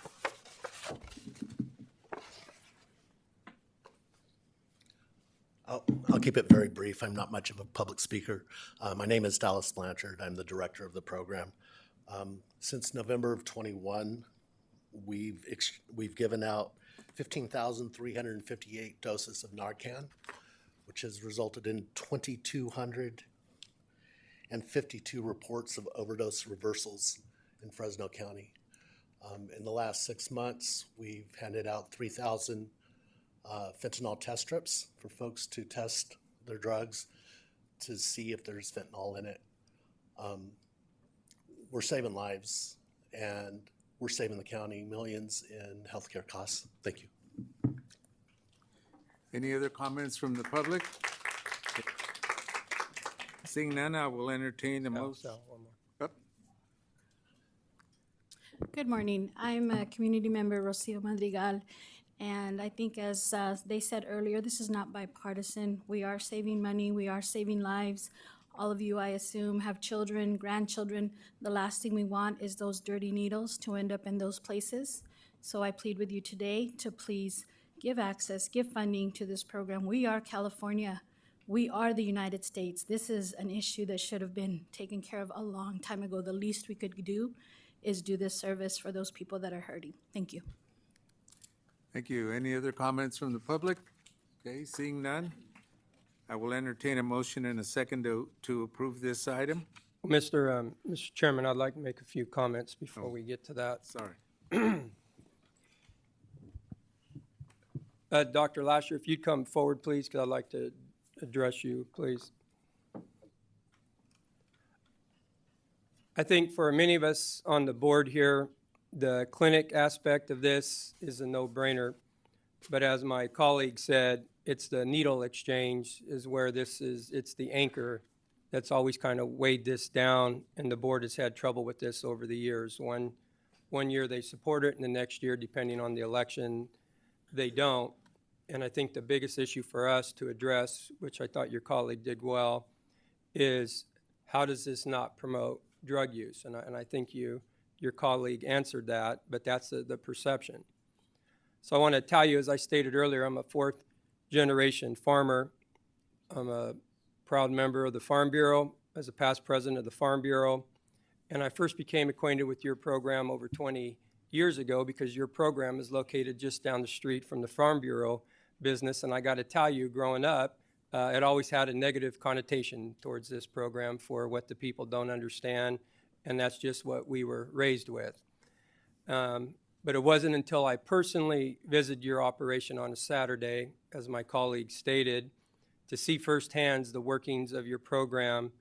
I'll keep it very brief. I'm not much of a public speaker. My name is Dallas Blanchard. I'm the director of the program. Since November of '21, we've given out 15,358 doses of Narcan, which has resulted in 2,252 reports of overdose reversals in Fresno County. In the last 6 months, we've handed out 3,000 fentanyl test strips for folks to test their drugs to see if there's fentanyl in it. We're saving lives, and we're saving the county millions in healthcare costs. Thank you. Any other comments from the public? Seeing none, I will entertain the motion. Good morning. I'm a community member, Rocio Madrigal, and I think as they said earlier, this is not bipartisan. We are saving money. We are saving lives. All of you, I assume, have children, grandchildren. The last thing we want is those dirty needles to end up in those places. So I plead with you today to please give access, give funding to this program. We are California. We are the United States. This is an issue that should have been taken care of a long time ago. The least we could do is do this service for those people that are hurting. Thank you. Thank you. Any other comments from the public? Okay, seeing none, I will entertain a motion and a second to approve this item. Mr. Chairman, I'd like to make a few comments before we get to that. Sorry. Dr. Lasher, if you'd come forward, please, because I'd like to address you, please. I think for many of us on the board here, the clinic aspect of this is a no-brainer. But as my colleague said, it's the needle exchange is where it's the anchor that's always kind of weighed this down, and the board has had trouble with this over the years. One year they support it, and the next year, depending on the election, they don't. And I think the biggest issue for us to address, which I thought your colleague did well, is how does this not promote drug use? And I think your colleague answered that, but that's the perception. So I want to tell you, as I stated earlier, I'm a fourth-generation farmer. I'm a proud member of the Farm Bureau, as a past president of the Farm Bureau. And I first became acquainted with your program over 20 years ago because your program is located just down the street from the Farm Bureau business. And I got to tell you, growing up, it always had a negative connotation towards this program for what the people don't understand, and that's just what we were raised with. But it wasn't until I personally visited your operation on a Saturday, as my colleague stated, to see firsthand the workings of your program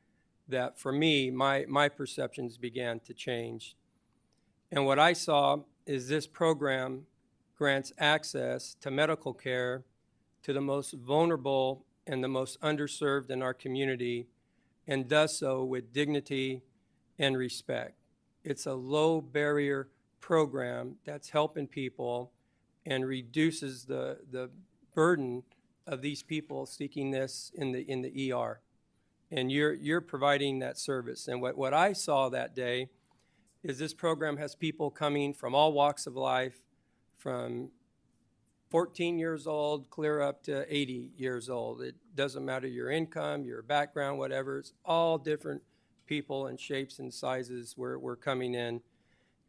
that, for me, my perceptions began to change. And what I saw is this program grants access to medical care to the most vulnerable and the most underserved in our community, and does so with dignity and respect. It's a low barrier program that's helping people and reduces the burden of these people seeking this in the ER. And you're providing that service. And what I saw that day is this program has people coming from all walks of life, from 14 years old clear up to 80 years old. It doesn't matter your income, your background, whatever. It's all different people and shapes and sizes we're coming in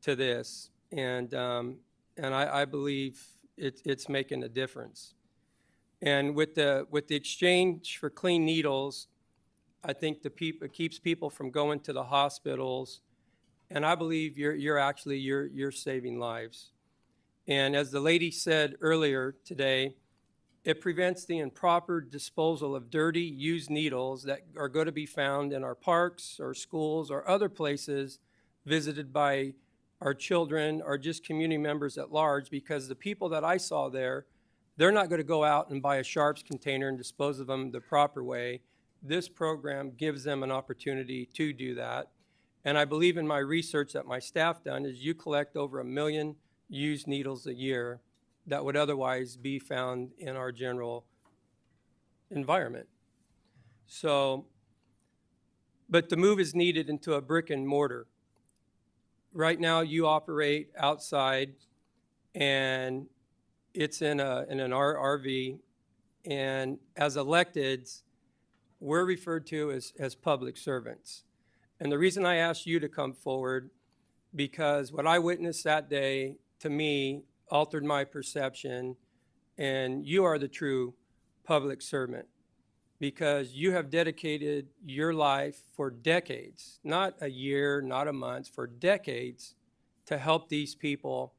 to this. And I believe it's making a difference. And with the exchange for clean needles, I think it keeps people from going to the hospitals. And I believe you're saving lives. And as the lady said earlier today, it prevents the improper disposal of dirty, used needles that are going to be found in our parks or schools or other places visited by our children or just community members at large, because the people that I saw there, they're not going to go out and buy a Sharps container and dispose of them the proper way. This program gives them an opportunity to do that. And I believe in my research that my staff done is you collect over 1 million used needles a year that would otherwise be found in our general environment. So, but the move is needed into a brick and mortar. Right now you operate outside and it's in an RV, and as electeds, we're referred to as public servants. And the reason I asked you to come forward, because what I witnessed that day, to me, altered my perception, and you are the true public servant, because you have dedicated your life for decades, not a year, not a month, for decades, to help these people,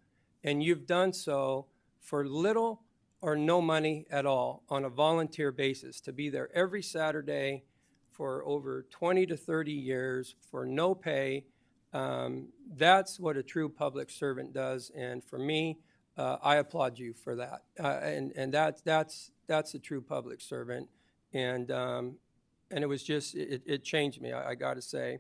and you've done so for little or no money at all on a volunteer basis, to be there every Saturday for over 20 to 30 years for no pay. That's what a true public servant does, and for me, I applaud you for that. And that's a true public servant, and it was just it changed me. I got to say,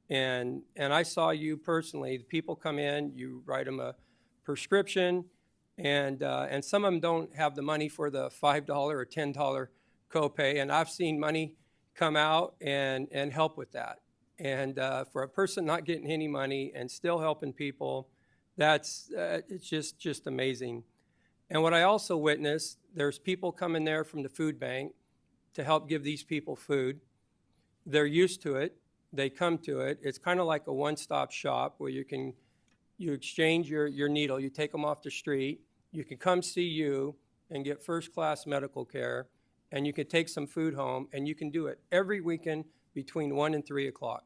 and I saw you personally. The people come in, you write them a prescription, and some of them don't have the money for the $5 or $10 copay, and I've seen money come out and help with that. And for a person not getting any money and still helping people, that's it's just amazing. And what I also witnessed, there's people coming there from the food bank to help give these people food. They're used to it. They come to it. It's kind of like a one-stop shop where you exchange your needle. You take them off the street. You can come see you and get first-class medical care, and you can take some food home, and you can do it every weekend between 1 and 3 o'clock.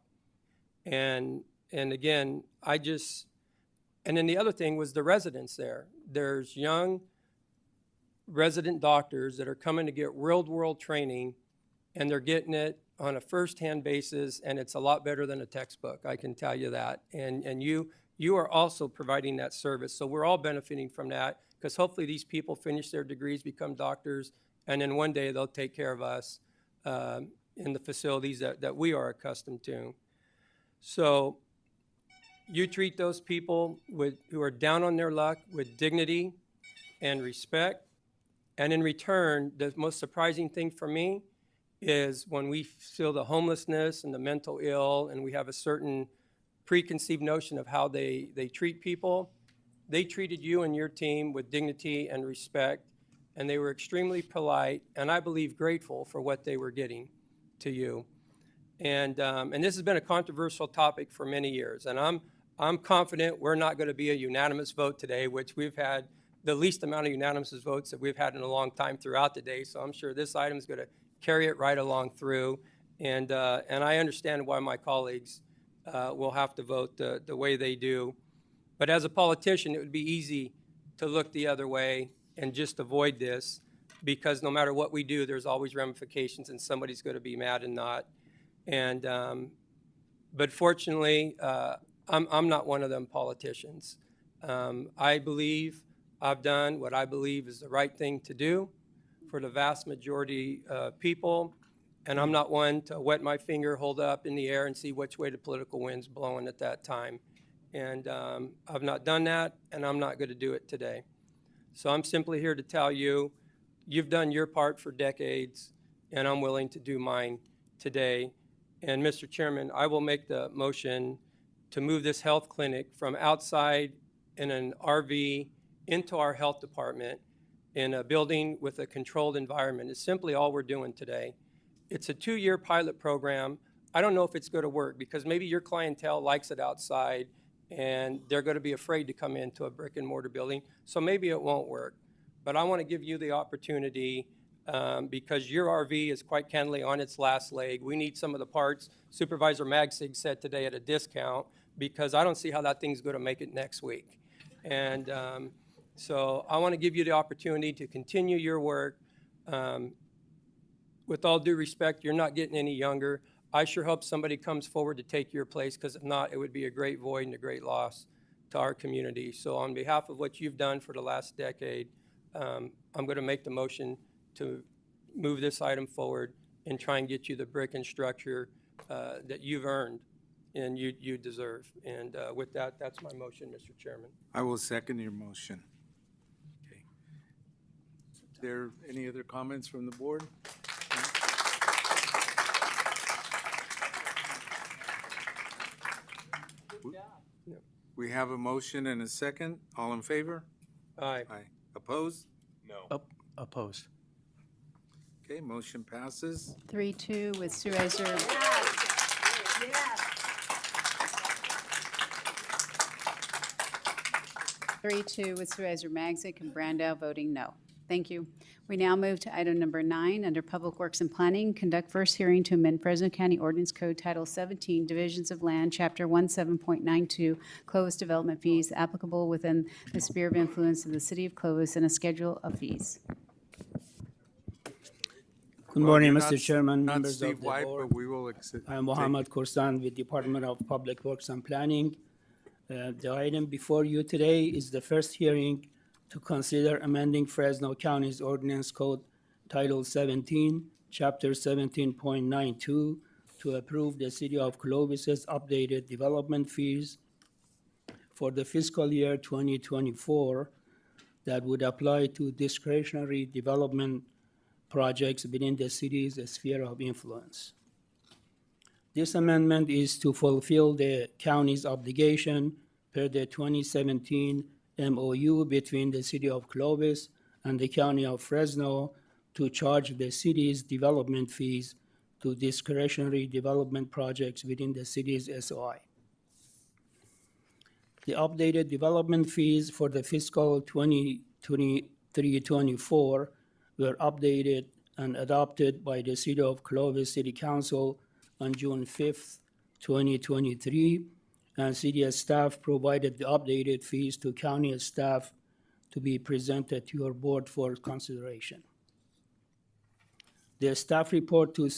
And again, and then the other thing was the residents there. There's young resident doctors that are coming to get real-world training, and they're getting it on a first-hand basis, and it's a lot better than a textbook, I can tell you that. And you are also providing that service. So we're all benefiting from that, because hopefully these people finish their degrees, become doctors, and then one day they'll take care of us in the facilities that we are accustomed to. So you treat those people who are down on their luck with dignity and respect. And in return, the most surprising thing for me is when we feel the homelessness and the mental ill, and we have a certain preconceived notion of how they treat people, they treated you and your team with dignity and respect, and they were extremely polite, and I believe grateful for what they were getting to you. And this has been a controversial topic for many years, and I'm confident we're not going to be a unanimous vote today, which we've had the least amount of unanimous votes that we've had in a long time throughout the day. So I'm sure this item is going to carry it right along through, and I understand why my colleagues will have to vote the way they do. But as a politician, it would be easy to look the other way and just avoid this, because no matter what we do, there's always ramifications, and somebody's going to be mad and not. And but fortunately, I'm not one of them politicians. I believe I've done what I believe is the right thing to do for the vast majority of people, and I'm not one to wet my finger, hold it up in the air, and see which way the political wind's blowing at that time. And I've not done that, and I'm not going to do it today. So I'm simply here to tell you, you've done your part for decades, and I'm willing to do mine today. And Mr. Chairman, I will make the motion to move this health clinic from outside in an RV into our health department in a building with a controlled environment. It's simply all we're doing today. It's a 2-year pilot program. I don't know if it's going to work because maybe your clientele likes it outside and they're going to be afraid to come into a brick and mortar building. So maybe it won't work. But I want to give you the opportunity because your RV is quite candidly on its last leg. We need some of the parts. Supervisor Magsig said today at a discount because I don't see how that thing's going to make it next week. And so I want to give you the opportunity to continue your work. With all due respect, you're not getting any younger. I sure hope somebody comes forward to take your place because if not, it would be a great void and a great loss to our community. So on behalf of what you've done for the last decade, I'm going to make the motion to move this item forward and try and get you the brick and structure that you've earned and you deserve. And with that, that's my motion, Mr. Chairman. I will second your motion. Okay. Is there any other comments from the board? We have a motion and a second. All in favor? Aye. Aye. Opposed? No. Opposed. Okay, motion passes. 3-2 with Supervisor. 3-2 with Supervisor Magsic and Brandow voting no. Thank you. We now move to item number 9, under Public Works and Planning, conduct first hearing to amend Fresno County Ordinance Code Title 17, Divisions of Land, Chapter 17.92, Clovis Development Fees applicable within the sphere of influence of the City of Clovis and a schedule of fees. Good morning, You're Mr. not- Chairman, Not members Steve of the White, board. but we will accept. I'm Mohammed Korsan with Department of Public Works and Planning. The item before you today is the first hearing to consider amending Fresno County's Ordinance Code Title 17, Chapter 17.92, to approve the City of Clovis's updated development fees for the fiscal year 2024 that would apply to discretionary development projects within the city's sphere of influence. This amendment is to fulfill the county's obligation per the 2017 MOU between the City of Clovis and the County of Fresno to charge the city's development fees to discretionary development projects within the city's SOI. The updated development fees for the fiscal 2023-24 were updated and adopted by the City of Clovis City Council on June 5th, 2023, and city staff provided the updated fees to county staff to be presented to your board for consideration. The staff report to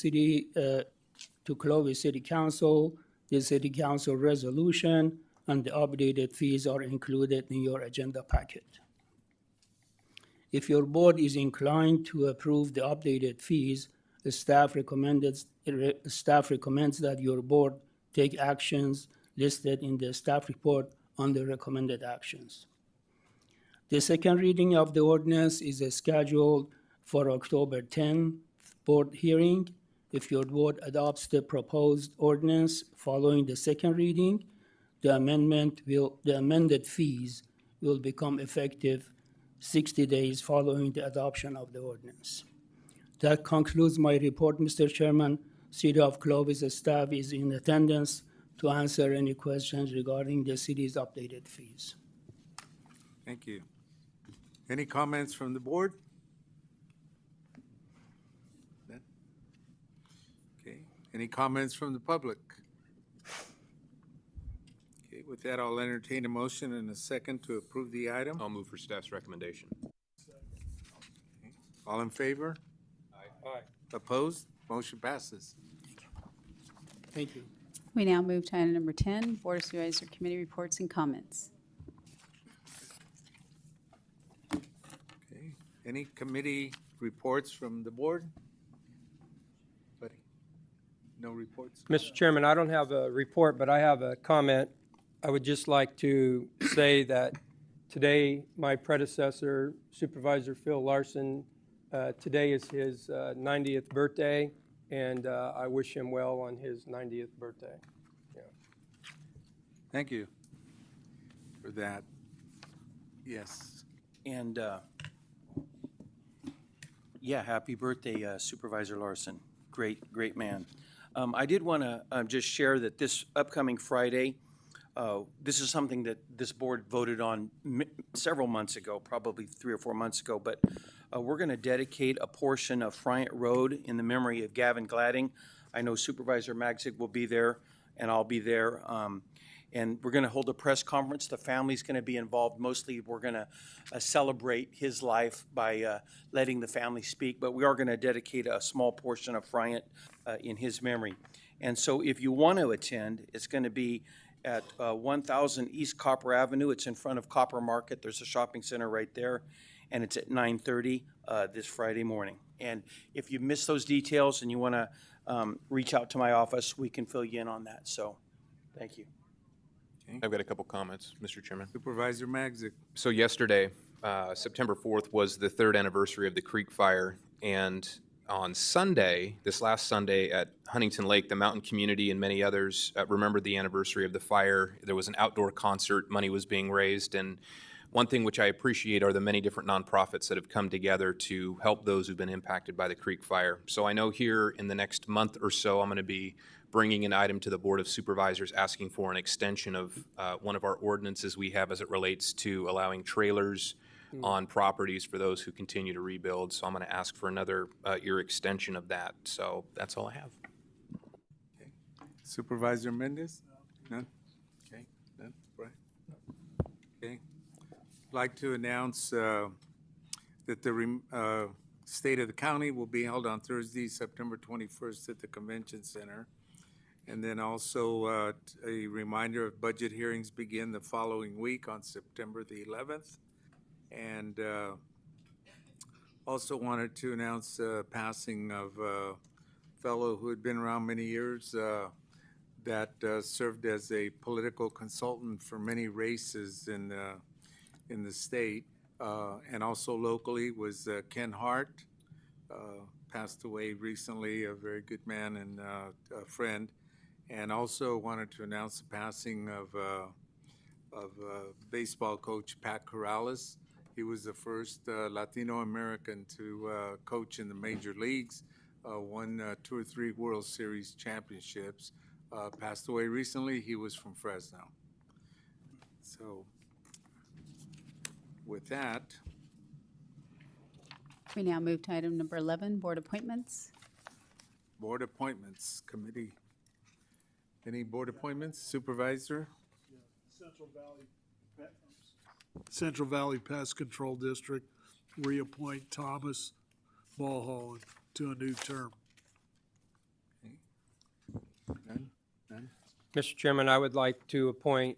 Clovis City Council, the City Council resolution, and the updated fees are included in your agenda packet. If your board is inclined to approve the updated fees, the staff recommends that your board take actions listed in the staff report on the recommended actions. The second reading of the ordinance is scheduled for October 10th board hearing. If your board adopts the proposed ordinance following the second reading, the amended fees will become effective 60 days following the adoption of the ordinance. That concludes my report, Mr. Chairman. City of Clovis staff is in attendance to answer any questions regarding the city's updated fees. Thank you. Any comments from the board? Okay, any comments from the public? Okay, with that, I'll entertain a motion and a second to approve the item. I'll move for staff's recommendation. All in favor? Aye. Opposed? Motion passes. Thank you. We now move to item number 10, Board of Supervisors Committee reports and comments. Any committee reports from the board? Buddy? No reports? Mr. Chairman, I don't have a report, but I have a comment. I would just like to say that today, my predecessor, Supervisor Phil Larson, today is his 90th birthday, and I wish him well on his 90th birthday. Yeah. Thank you for that. Yes. And, yeah, happy birthday, Supervisor Larson. Great man. I did want to just share that this upcoming Friday, this is something that this board voted on several months ago, probably 3 or 4 months ago, but we're going to dedicate a portion of Friant Road in the memory of Gavin Gladding. I know Supervisor Magzik will be there, and I'll be there. And we're going to hold a press conference. The family's going to be involved. Mostly, we're going to celebrate his life by letting the family speak, but we are going to dedicate a small portion of Friant in his memory. And so if you want to attend, it's going to be at 1000 East Copper Avenue. It's in front of Copper Market. There's a shopping center right there, and it's at 9:30 this Friday morning. And if you miss those details and you want to reach out to my office, we can fill you in on that. So, thank you. I've got a couple comments, Mr. Chairman. Supervisor Magzik. So yesterday, September 4th, was the 3rd anniversary of the Creek Fire, and on Sunday, this last Sunday at Huntington Lake, the mountain community and many others remembered the anniversary of the fire. There was an outdoor concert, money was being raised, and one thing which I appreciate are the many different nonprofits that have come together to help those who've been impacted by the Creek Fire. So I know here in the next month or so, I'm going to be bringing an item to the Board of Supervisors asking for an extension of one of our ordinances we have as it relates to allowing trailers on properties for those who continue to rebuild. So I'm going to ask for another year extension of that. So that's all I have. Okay. Supervisor Mendez? None? Okay, none, right? Okay. I'd like to announce that the State of the County will be held on Thursday, September 21st at the Convention Center. And then also a reminder of budget hearings begin the following week on September the 11th. And also wanted to announce passing of a fellow who had been around many years that served as a political consultant for many races in the state and also locally was Ken Hart, passed away recently, a very good man and a friend. And also wanted to announce the passing of baseball coach Pat Corrales. He was the first Latino American to coach in the major leagues, won 2 or 3 World Series championships. Passed away recently. He was from Fresno. So with that, We now move to item number 11, board appointments. board appointments committee. Any board appointments? Supervisor? Central Valley Pest Control District, reappoint Thomas Mulholland to a new term. None? None? Mr. Chairman, I would like to appoint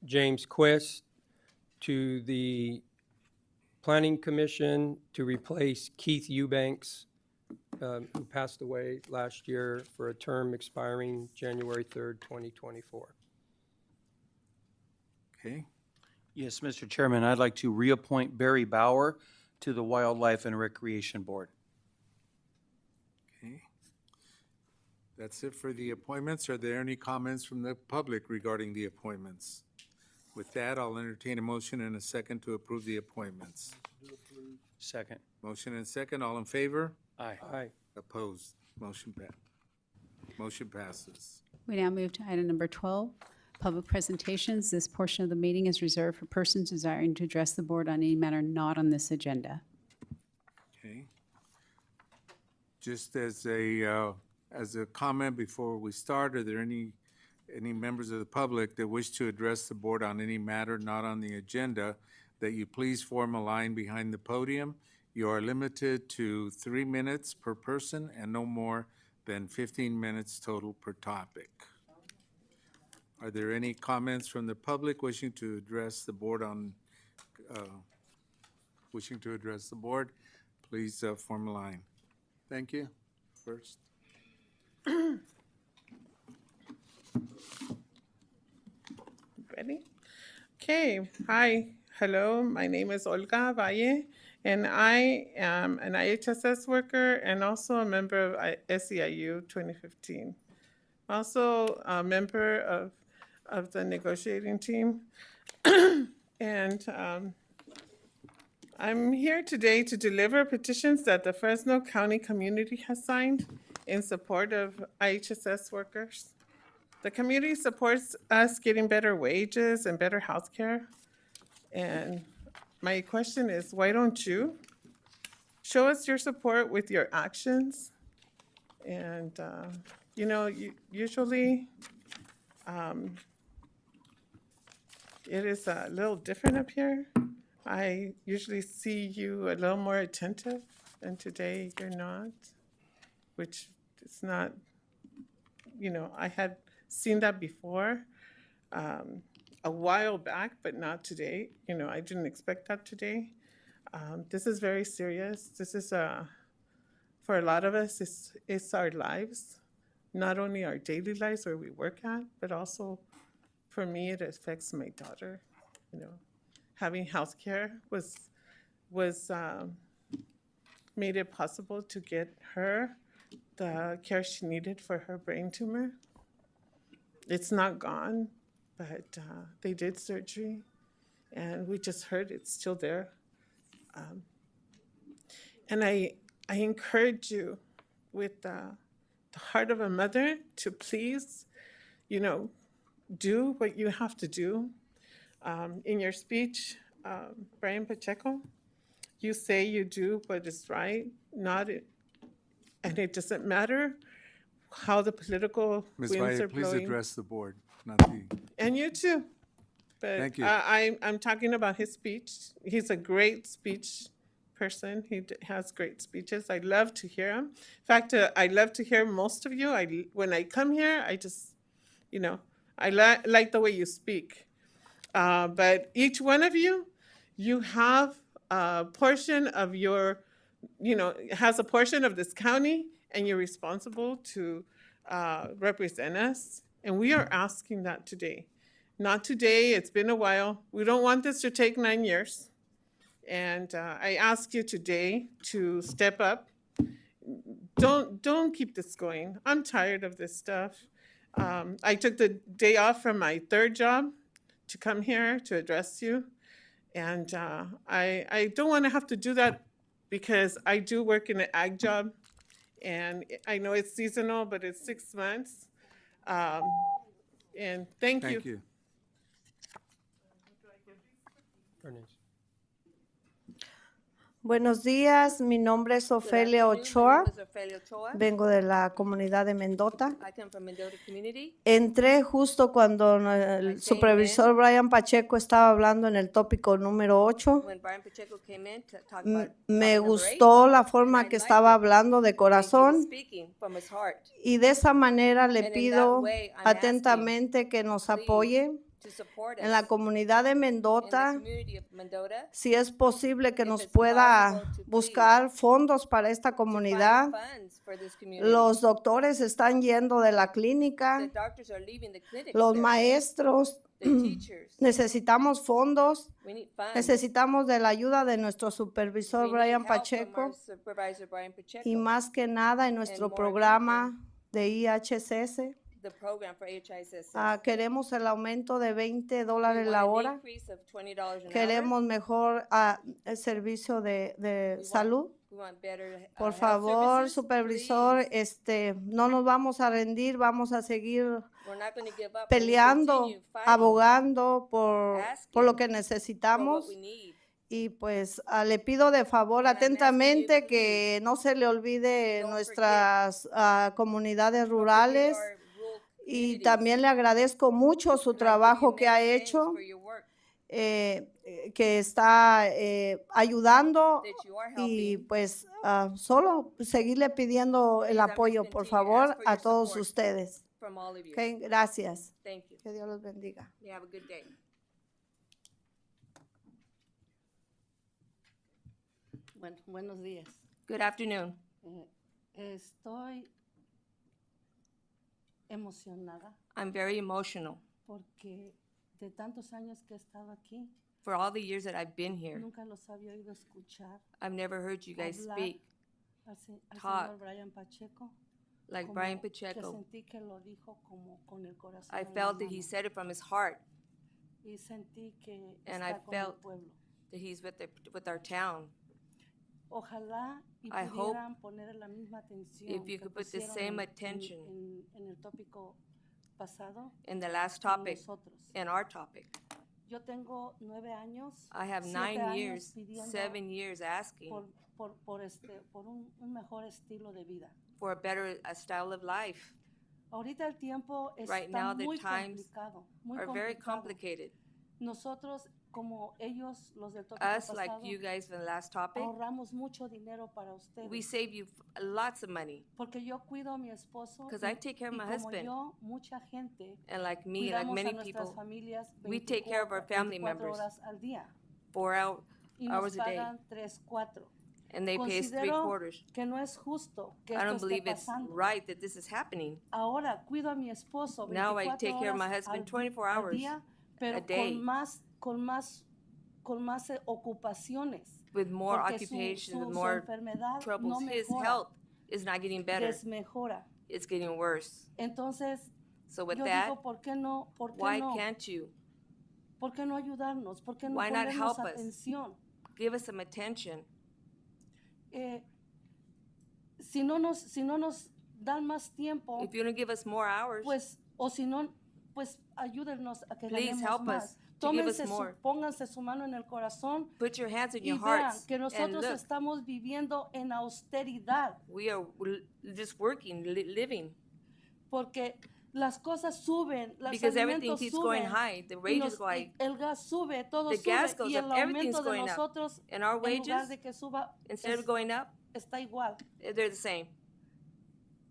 James Quist to the Planning Commission to replace Keith Eubanks, who passed away last year, for a term expiring January 3rd, 2024. Okay. Yes, Mr. Chairman, I'd like to reappoint Barry Bauer to the Wildlife and Recreation Board. Okay. That's it for the appointments. Are there any comments from the public regarding the appointments? With that, I'll entertain a motion and a second to approve the appointments. Second. Motion and second, all in favor? Aye. Aye. Opposed? Motion passes. We now move to item number 12, public presentations. This portion of the meeting is reserved for persons desiring to address the board on any matter not on this agenda. Okay. Just as a comment before we start, are there any members of the public that wish to address the board on any matter not on the agenda, that you please form a line behind the podium. You are limited to 3 minutes per person and no more than 15 minutes total per topic. Are there any comments from the public wishing to address the board on, please form a line. Thank you. First. Ready? Okay, hi, hello, my name is Olga Valle, and I am an IHSS worker and also a member of SEIU 2015. Also a member of the negotiating team. And I'm here today to deliver petitions that the Fresno County community has signed in support of IHSS workers. The community supports us getting better wages and better health care. And my question is, why don't you show us your support with your actions? And, you know, usually it is a little different up here. I usually see you a little more attentive, and today you're not, which is not, you know, I had seen that before a while back, but not today. You know, I didn't expect that today. This is very serious. This is, for a lot of us, it's our lives, not only our daily lives where we work at, but also for me, it affects my daughter. You know, having health care was made it possible to get her the care she needed for her brain tumor. It's not gone, but they did surgery, and we just heard it's still there. And I encourage you with the heart of a mother to please, you know, do what you have to do. In your speech, Brian Pacheco, you say you do what is right, and it doesn't matter how the political Ms. winds Valle, are please blowing. address the board, not the. And you too. But Thank you. I'm talking about his speech. He's a great speech person. He has great speeches. I love to hear him. In fact, I love to hear most of you. When I come here, I just, you know, I like the way you speak. But each one of you, you have a portion of your, you know, has a portion of this county, and you're responsible to represent us. And we are asking that today. Not today, it's been a while. We don't want this to take 9 years. And I ask you today to step up. Don't keep this going. I'm tired of this stuff. I took the day off from my third job to come here to address you. And I don't want to have to do that because I do work in an ag job. And I know it's seasonal, but it's 6 months. And thank you. Thank you. Buenos días, mi nombre es Ofelia Ochoa, vengo de la comunidad de Mendota. I come from Mendota community. Entré justo cuando el supervisor Brian Pacheco estaba hablando en el tópico número 8. When Brian Pacheco came in to talk about Me topic number 8, gustó la forma que estaba hablando de he was corazón speaking from his heart. y de esa manera le And in that pido way, I'm atentamente que nos apoye to support us en la comunidad de in the Mendota. community of Mendota. Si es posible que If nos it's pueda possible to buscar fondos para esta comunidad. Funds for this community. Los doctores están yendo de la clínica, The doctors are leaving the clinics los there. maestros, The teachers. necesitamos fondos, We need funds. necesitamos de la ayuda de nuestro We supervisor need Brian help from Pacheco our supervisor, Brian Pacheco. y más que nada en nuestro more programa de IHSS. The program for HISS. Queremos el aumento de $20 We la want an hora. increase of $20 an Queremos mejor el servicio de salud. hour. We want better, Por health favor, services. supervisor, no nos vamos a rendir, vamos a seguir We're not going to give up. peleando, We'll continue fighting abogando por lo que for what necesitamos. we need. Y pues le pido de favor atentamente que no se le olvide nuestras comunidades rurales. Y también le agradezco mucho su trabajo que ha hecho, que está ayudando y pues solo seguirle pidiendo el apoyo, por favor, a todos ustedes. From all of you. Okay, gracias. Thank you. Que Dios los bendiga. You have a good day. Bueno, buenos días. Good afternoon. Estoy emocionada I'm very emotional. porque de tantos años que he estado aquí, For all the years that I've been here, nunca los había oído escuchar I've never heard you guys hablar speak al talk señor Brian Pacheco. like como Brian que Pacheco. sentí que lo dijo como con el corazón I en la felt that he mano. said it from his heart, Y sentí que and está I con el felt pueblo. that he's with our town. Ojalá y I hope pudieran poner la misma atención if you que could put the pusieron same attention en el tópico pasado in the last en topic, nosotros. in our topic. Yo tengo 9 años, I have 7 9 años years, pidiendo 7 years asking por un mejor estilo de vida. for a better style of life. Ahorita el tiempo Right está now, the muy times complicado, muy are very complicado. complicated. Nosotros, como ellos, los del tópico Us, like pasado, you guys in the last topic, ahorramos mucho dinero para ustedes. we save you lots of money. Porque yo cuido a mi esposo 'Cause y, I take care of y my como husband. yo, mucha gente, And like me, like cuidamos many a nuestras people, familias we take care of our family 24 members horas al día 4 y nos hours a day, pagan 3, 4. and they pay us Considero 3/4. que no es justo que I esto don't esté believe it's pasando. right that this is happening. Ahora cuido a mi esposo 24 Now I take care of my horas husband al 24 al hours día, pero a day. con más ocupaciones. With more porque occupation, with su more enfermedad troubles. no His mejora, health is not getting better. desmejora. It's getting worse. Entonces, So with yo that, digo, ¿por qué no? why can't you? ¿Por qué no ayudarnos? ¿Por qué no Why not ponernos help us? atención? Give us some attention. Si no nos dan más tiempo, If you don't give us more hours, pues, o si no, pues ayúdennos a que please ganemos help más. us to give us Tómense more. Pónganse su mano en el corazón Put your hands in y your vean hearts que and nosotros look. estamos viviendo en austeridad, We are just working, living, porque las cosas suben, los because everything alimentos keeps going suben, high. The y wages go high. el gas sube, todo The sube, gas goes y el up, everything's aumento de going up. nosotros, And our en lugar wages, de que suba, instead of going up, está igual. they're the same.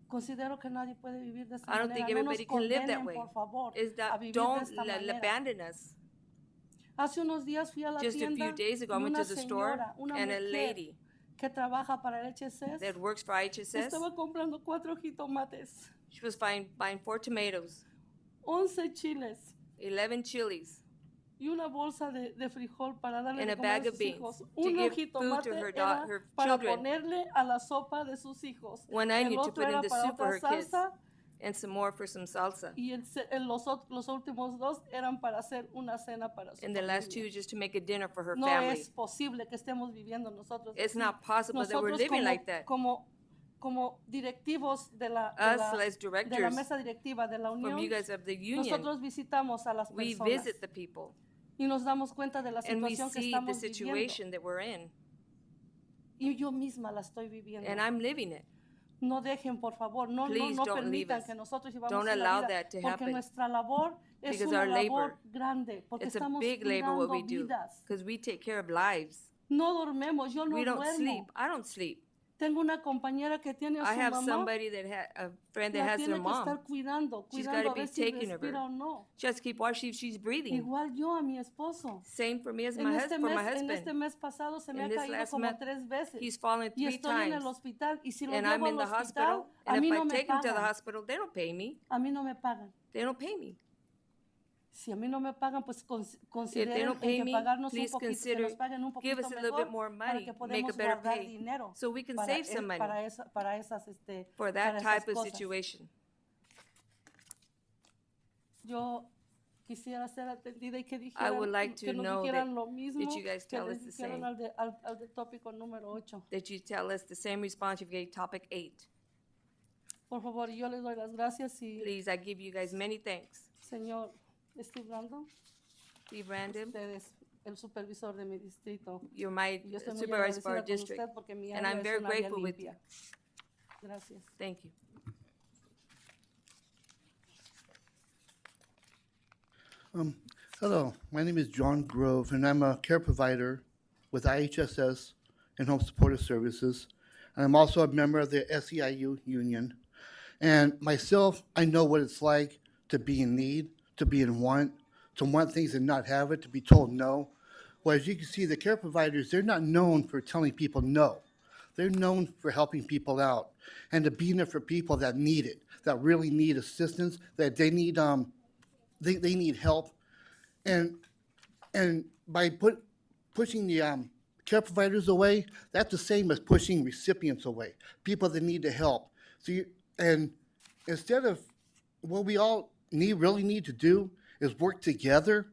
Considero que nadie puede vivir de esta I don't manera. think No nos everybody can live that condenen, way. por favor, Is a that vivir de don't esta manera. abandon us. Hace unos días fui a la Just a tienda few days ago, I y went una to the store, señora, una and a mujer lady que trabaja para el HSS that works for IHSS, estaba comprando 4 jitomates, she was buying 4 tomatoes, 11 chiles 11 chilies, y una bolsa de frijol para darle and de a comer bag a of sus beans hijos. to Un give food jitomate to her era her para children. ponerle a la sopa de sus hijos. One El onion to otro put in era the para soup for otra her kids, salsa and some more for some salsa. y los últimos 2 eran para hacer una cena para su And the last familia. 2 just to make a dinner for her No family. es posible que estemos viviendo nosotros It's así. not possible that we're Nosotros living como, like that. como directivos de la Us as de la directors mesa directiva de la from Unión, you guys of the union, nosotros visitamos a las we personas visit the people, y nos damos cuenta de la and we situación que see the estamos viviendo. situation that we're in, Y yo misma la estoy viviendo. and I'm living it. No dejen, por favor, no Please don't leave permitan us. que nosotros llevamos Don't una allow vida, that to porque happen. nuestra labor es Because una our labor, labor grande, porque It's a estamos big labor what we cuidando do, vidas. because we take care of lives. No dormemos, yo no We don't duermo. sleep. I don't sleep. Tengo una compañera que tiene a I su have mamá, somebody that a friend that la has tiene their que estar mom. cuidando, She's cuidando gotta a be ver si taking of her. respira o no. She has to keep watching if she's breathing. Igual yo a mi esposo. Same for me as En my este, for my mes, en husband. este mes pasado se me In ha this caído last como month, 3 veces. he's fallen Y 3 estoy en el times. hospital y si lo And llevo I'm in al the hospital, hospital, a and mí if no I me take him to the pagan. hospital, they don't pay me. A mí no me pagan. They don't pay me. Si a mí no me pagan, pues If they consideren don't pay en que me, pagarnos un please poquito, que consider, nos paguen un give poquito us a little mejor bit more para money, que make a podamos better guardar pay, dinero so we can para, save some money para esas, for para that esas type of cosas. situation. Yo quisiera ser atendida y que I dijeran, would like que to nos know dijeran that, lo mismo that you guys que tell les us the dijeron same, al del tópico número 8. that you tell us the same response you gave topic 8. Por favor, yo les doy las gracias y, Please, I give you guys many thanks. señor Steve Randall, Steve Random, usted es el supervisor de mi distrito. you're my Y yo estoy muy supervisor for our agradecida con district, usted porque mi and área I'm es very un área grateful with you. limpia. Gracias. Thank you. Hello, my name is John Grove, and I'm a care provider with IHSS and Home Supportive Services. And I'm also a member of the SEIU union. And myself, I know what it's like to be in need, to be in want, to want things and not have it, to be told no. Well, as you can see, the care providers, they're not known for telling people no. They're known for helping people out and to being there for people that need it, that really need assistance, that they need they need help. And by pushing the care providers away, that's the same as pushing recipients away, people that need the help. And instead of, what we all really need to do is work together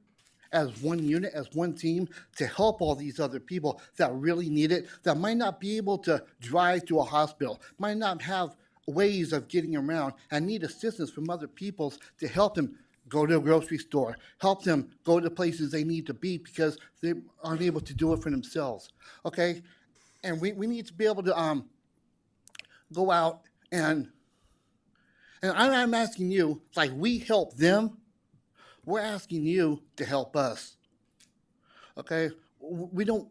as one unit, as one team, to help all these other people that really need it, that might not be able to drive to a hospital, might not have ways of getting around, and need assistance from other people to help them go to a grocery store, help them go to places they need to be because they aren't able to do it for themselves, okay? And we need to be able to go out and I'm asking you, like we help them, we're asking you to help us, okay? We don't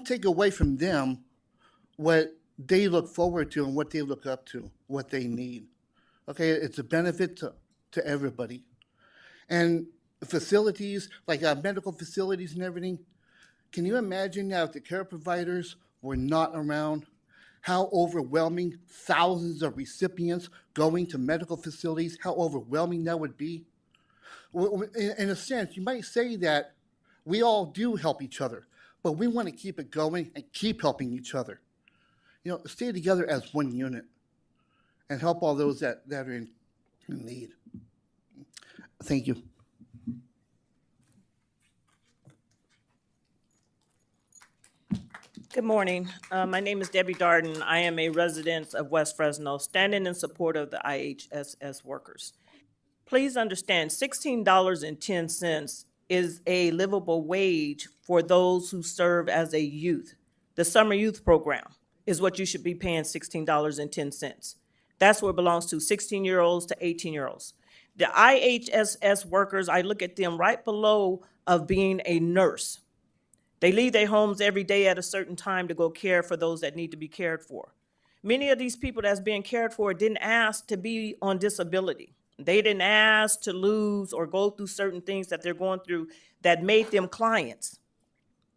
take away from them what they look forward to and what they look up to, what they need. Okay, it's a benefit to everybody. And facilities, like medical facilities and everything, can you imagine now if the care providers were not around, how overwhelming thousands of recipients going to medical facilities, how overwhelming that would be? In a sense, you might say that we all do help each other, but we want to keep it going and keep helping each other. You know, stay together as one unit and help all those that are in need. Thank you. Good morning. My name is Debbie Darden. I am a resident of West Fresno, standing in support of the IHSS workers. Please understand, $16.10 is a livable wage for those who serve as a youth. The summer youth program is what you should be paying $16.10. That's where it belongs to, 16-year-olds to 18-year-olds. The IHSS workers, I look at them right below of being a nurse. They leave their homes every day at a certain time to go care for those that need to be cared for. Many of these people that's being cared for didn't ask to be on disability. They didn't ask to lose or go through certain things that they're going through that made them clients.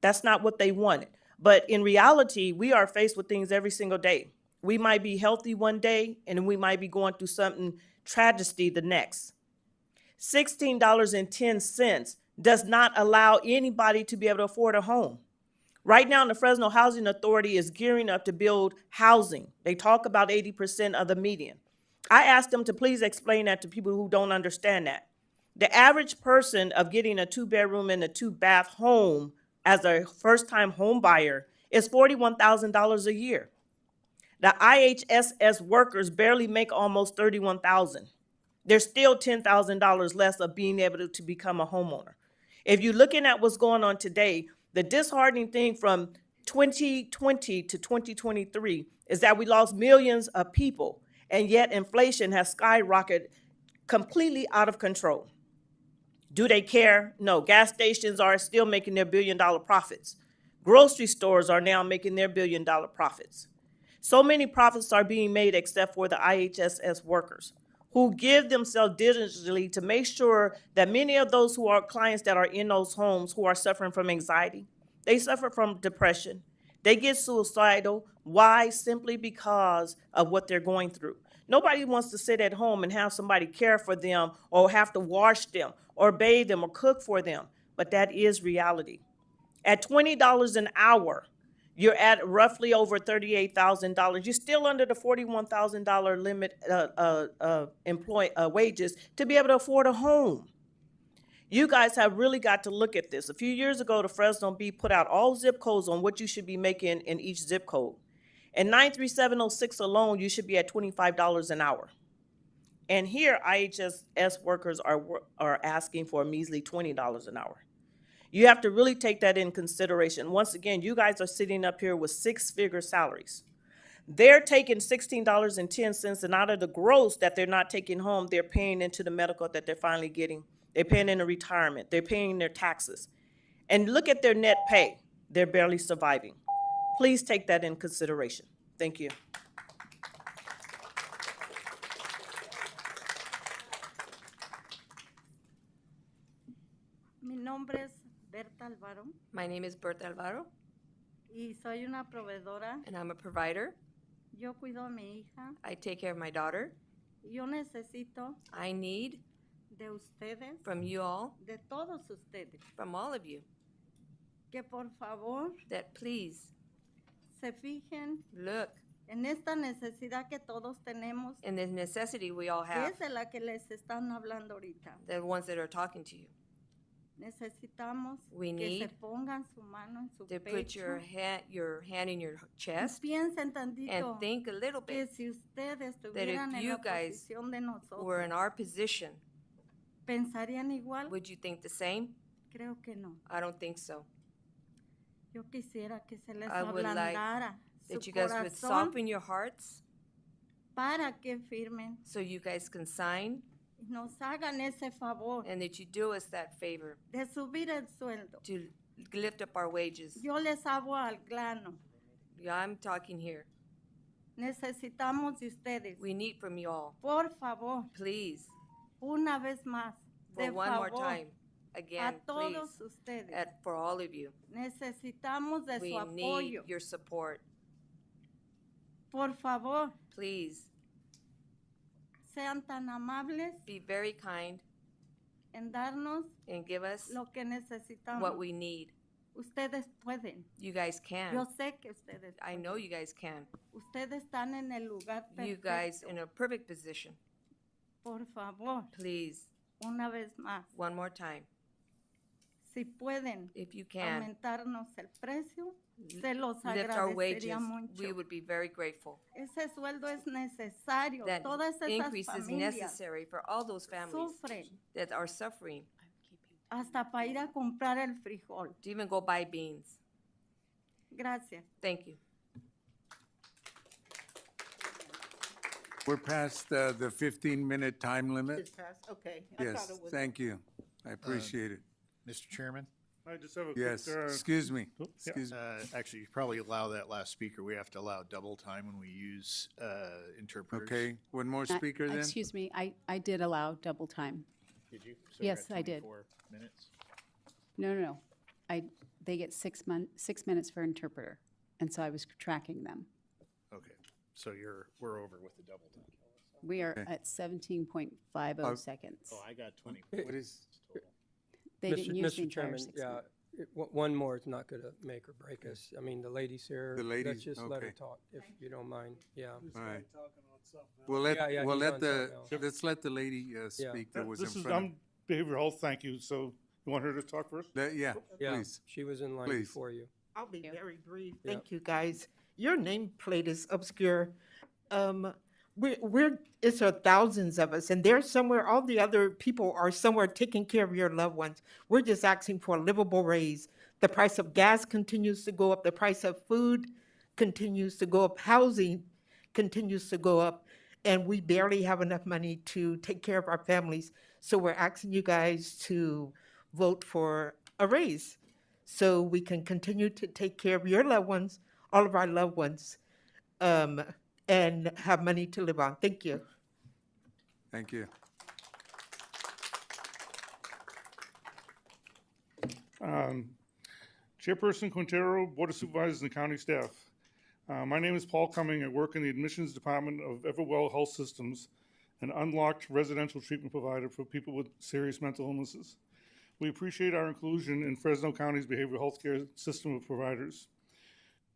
That's not what they wanted. But in reality, we are faced with things every single day. We might be healthy one day, and we might be going through something tragedy the next. $16.10 does not allow anybody to be able to afford a home. Right now, the Fresno Housing Authority is gearing up to build housing. They talk about 80% of the median. I asked them to please explain that to people who don't understand that. The average person of getting a 2-bedroom and a 2-bath home as a first-time home buyer is $41,000 a year. The IHSS workers barely make almost $31,000. There's still $10,000 less of being able to become a homeowner. If you're looking at what's going on today, the disheartening thing from 2020 to 2023 is that we lost millions of people, and yet inflation has skyrocketed completely out of control. Do they care? No. Gas stations are still making their billion-dollar profits. Grocery stores are now making their billion-dollar profits. So many profits are being made except for the IHSS workers, who give themselves diligently to make sure that many of those who are clients that are in those homes who are suffering from anxiety, they suffer from depression, they get suicidal. Why? Simply because of what they're going through. Nobody wants to sit at home and have somebody care for them or have to wash them or bathe them or cook for them, but that is reality. At $20 an hour, you're at roughly over $38,000. You're still under the $41,000 limit wages to be able to afford a home. You guys have really got to look at this. A few years ago, the Fresno Bee put out all zip codes on what you should be making in each zip code. In 93706 alone, you should be at $25 an hour. And here, IHSS workers are asking for a measly $20 an hour. You have to really take that in consideration. Once again, you guys are sitting up here with 6-figure salaries. They're taking $16.10, and out of the gross that they're not taking home, they're paying into the medical that they're finally getting. They're paying into retirement. They're paying their taxes. And look at their net pay. They're barely surviving. Please take that in consideration. Thank you. My name is Berta Alvaro. y soy una proveedora. and I'm a provider. Yo cuido a mi hija. I take care of my daughter. Yo necesito I need de ustedes, from you all, de todos ustedes, from all of you, que por favor that please se fijen look en esta necesidad que todos tenemos, in the necessity we all que have, es de la que les están hablando ahorita. the ones that are talking to you. Necesitamos We que se need pongan su mano en su To pecho put your hand in your y chest piensen tantito and think a little que bit si ustedes that estuvieran if en you la guys posición de nosotros, were in our position, ¿pensarían igual? would you think the same? Creo que no. I don't think so. Yo quisiera que se les I would like ablandara su That you guys would corazón soften your hearts para que firmen so you guys can sign y nos hagan ese favor and that you do us that favor de subir el sueldo. to lift up our wages. Yo les hablo al grano. Yeah, I'm talking here. Necesitamos de ustedes. We need from you all. Por favor, Please, una vez más, for de one more favor, time, again, a todos please, ustedes. for all of you, Necesitamos de su we need apoyo. your support. Por favor, Please, sean tan amables be very kind en darnos and give us lo que necesitamos. what we need. Ustedes pueden. You guys can. Yo sé que ustedes I pueden. know you guys can. Ustedes están en el lugar You perfecto. guys in a perfect position. Por favor, Please, una vez más, one more time, si pueden if you can, aumentarnos el precio, se los lift our wages. agradecería mucho. We would be very grateful. Ese sueldo es necesario. That Todas esas increase is familias necessary for all those families sufren that are suffering hasta para ir a comprar el frijol. to even go buy beans. Gracias. Thank you. We're past the 15-minute time limit. It's passed, okay. I thought Yes, it was- thank you. I appreciate it. Mr. Chairman? I just have a Yes, quick, excuse me. yeah. Excuse me. Actually, you probably allow that last speaker. We have to allow double time when we use interpreters. Okay, one more speaker then? Excuse me, I did allow double time. Did you? Yes, I did. 24 minutes? No. They get 6 minutes for interpreter, and so I was tracking them. Okay, so we're over with the double time. We are Okay. at 17.50 seconds. Oh, I got 20. What is, They didn't use the Mr. entire Chairman, 6 yeah, minutes. one more is not gonna make or break us. I mean, the ladies here. The ladies, Let's just let her okay. talk, if you don't mind, yeah. all right. Talking on something else. We'll Yeah, yeah, we'll he's let on the, something else. let's let the lady speak that was in This is, front of. I'm behavioral health, thank you. So you want her to talk first? Yeah, Yeah, please. she was in line Please. before you. I'll be very brief. Yeah. Thank you, guys. Your nameplate is obscure. It's thousands of us, and there's somewhere, all the other people are somewhere taking care of your loved ones. We're just asking for a livable raise. The price of gas continues to go up. The price of food continues to go up. Housing continues to go up. And we barely have enough money to take care of our families. So we're asking you guys to vote for a raise so we can continue to take care of your loved ones, all of our loved ones, and have money to live on. Thank you. Thank you. Chairperson Quintero, Board of Supervisors and County Staff. My name is Paul Cumming. I work in the Admissions Department of Everwell Health Systems, an unlocked residential treatment provider for people with serious mental illnesses. We appreciate our inclusion in Fresno County's behavioral health care system of providers.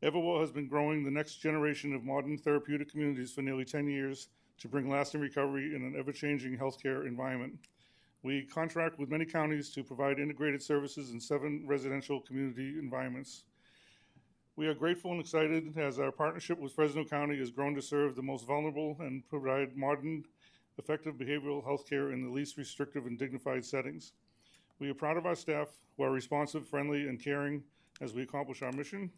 Everwell has been growing the next generation of modern therapeutic communities for nearly 10 years to bring lasting recovery in an ever-changing healthcare environment. We contract with many counties to provide integrated services in 7 residential community environments. We are grateful and excited as our partnership with Fresno County has grown to serve the most vulnerable and provide modern, effective behavioral health care in the least restrictive and dignified settings. We are proud of our staff who are responsive, friendly, and caring as we accomplish our mission.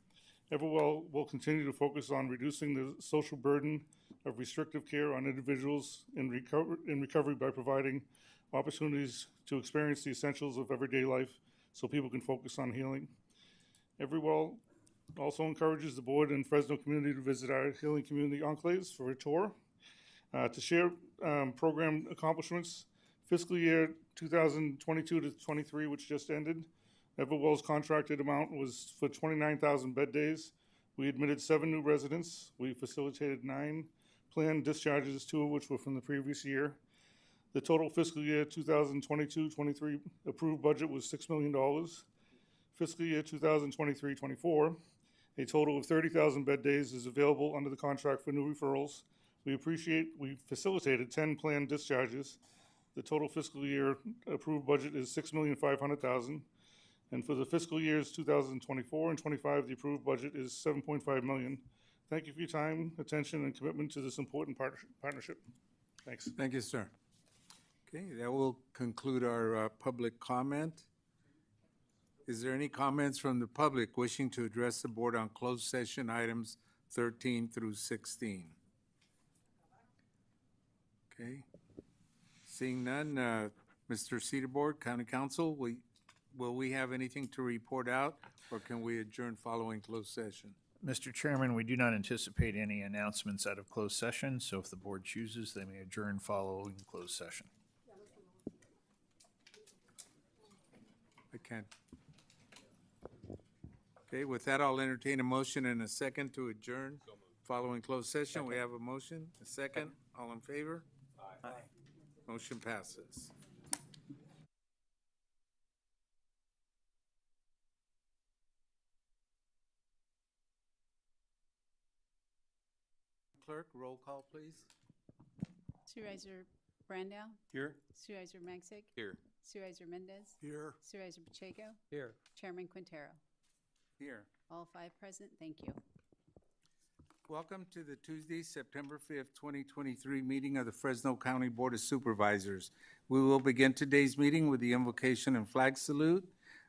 Everwell will continue to focus on reducing the social burden of restrictive care on individuals in recovery by providing opportunities to experience the essentials of everyday life so people can focus on healing. Everwell also encourages the board and Fresno community to visit our healing community enclaves for a tour, to share program accomplishments. Fiscal year 2022 to 23, which just ended, Everwell's contracted amount was for 29,000 bed days. We admitted 7 new residents. We facilitated 9 planned discharges, 2 of which were from the previous year. The total fiscal year 2022-23 approved budget was $6 million. Fiscal year 2023-24, a total of 30,000 bed days is available under the contract for new referrals. We facilitated 10 planned discharges. The total fiscal year approved budget is $6,500,000. And for the fiscal years 2024 and 25, the approved budget is $7.5 million. Thank you for your time, attention, and commitment to this important partnership. Thanks. Thank you, sir. Okay, that will conclude our public comment. Is there any comments from the public wishing to address the board on closed session items 13 through 16? Okay. Seeing none, Mr. Cedarboard, County Council, will we have anything to report out, or can we adjourn following closed session? Mr. Chairman, we do not anticipate any announcements out of closed session, so if the board chooses, they may adjourn following closed session. I can't. Okay, with that, I'll entertain a motion and a second to adjourn following closed session. We have a motion, a second. All in favor? Aye. Motion passes. Clerk, roll call, please. Supervisor Brandow. Here. Supervisor Magsic. Here. Supervisor Mendez. Here. Supervisor Pacheco. Here. Chairman Quintero. Here. All 5 present. Thank you. Welcome to the Tuesday, September 5th, 2023 meeting of the Fresno County Board of Supervisors. We will begin today's meeting with the invocation and flag salute.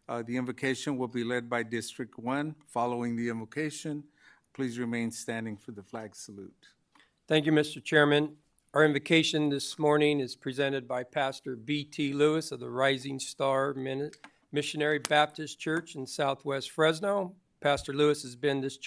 The invocation will be led by District 1. Following the invocation, please remain standing for the flag salute. Thank you, Mr. Chairman. Our invocation this morning is presented by Pastor B.T. Lewis of the Rising Star Missionary Baptist Church in Southwest Fresno. Pastor Lewis has been this church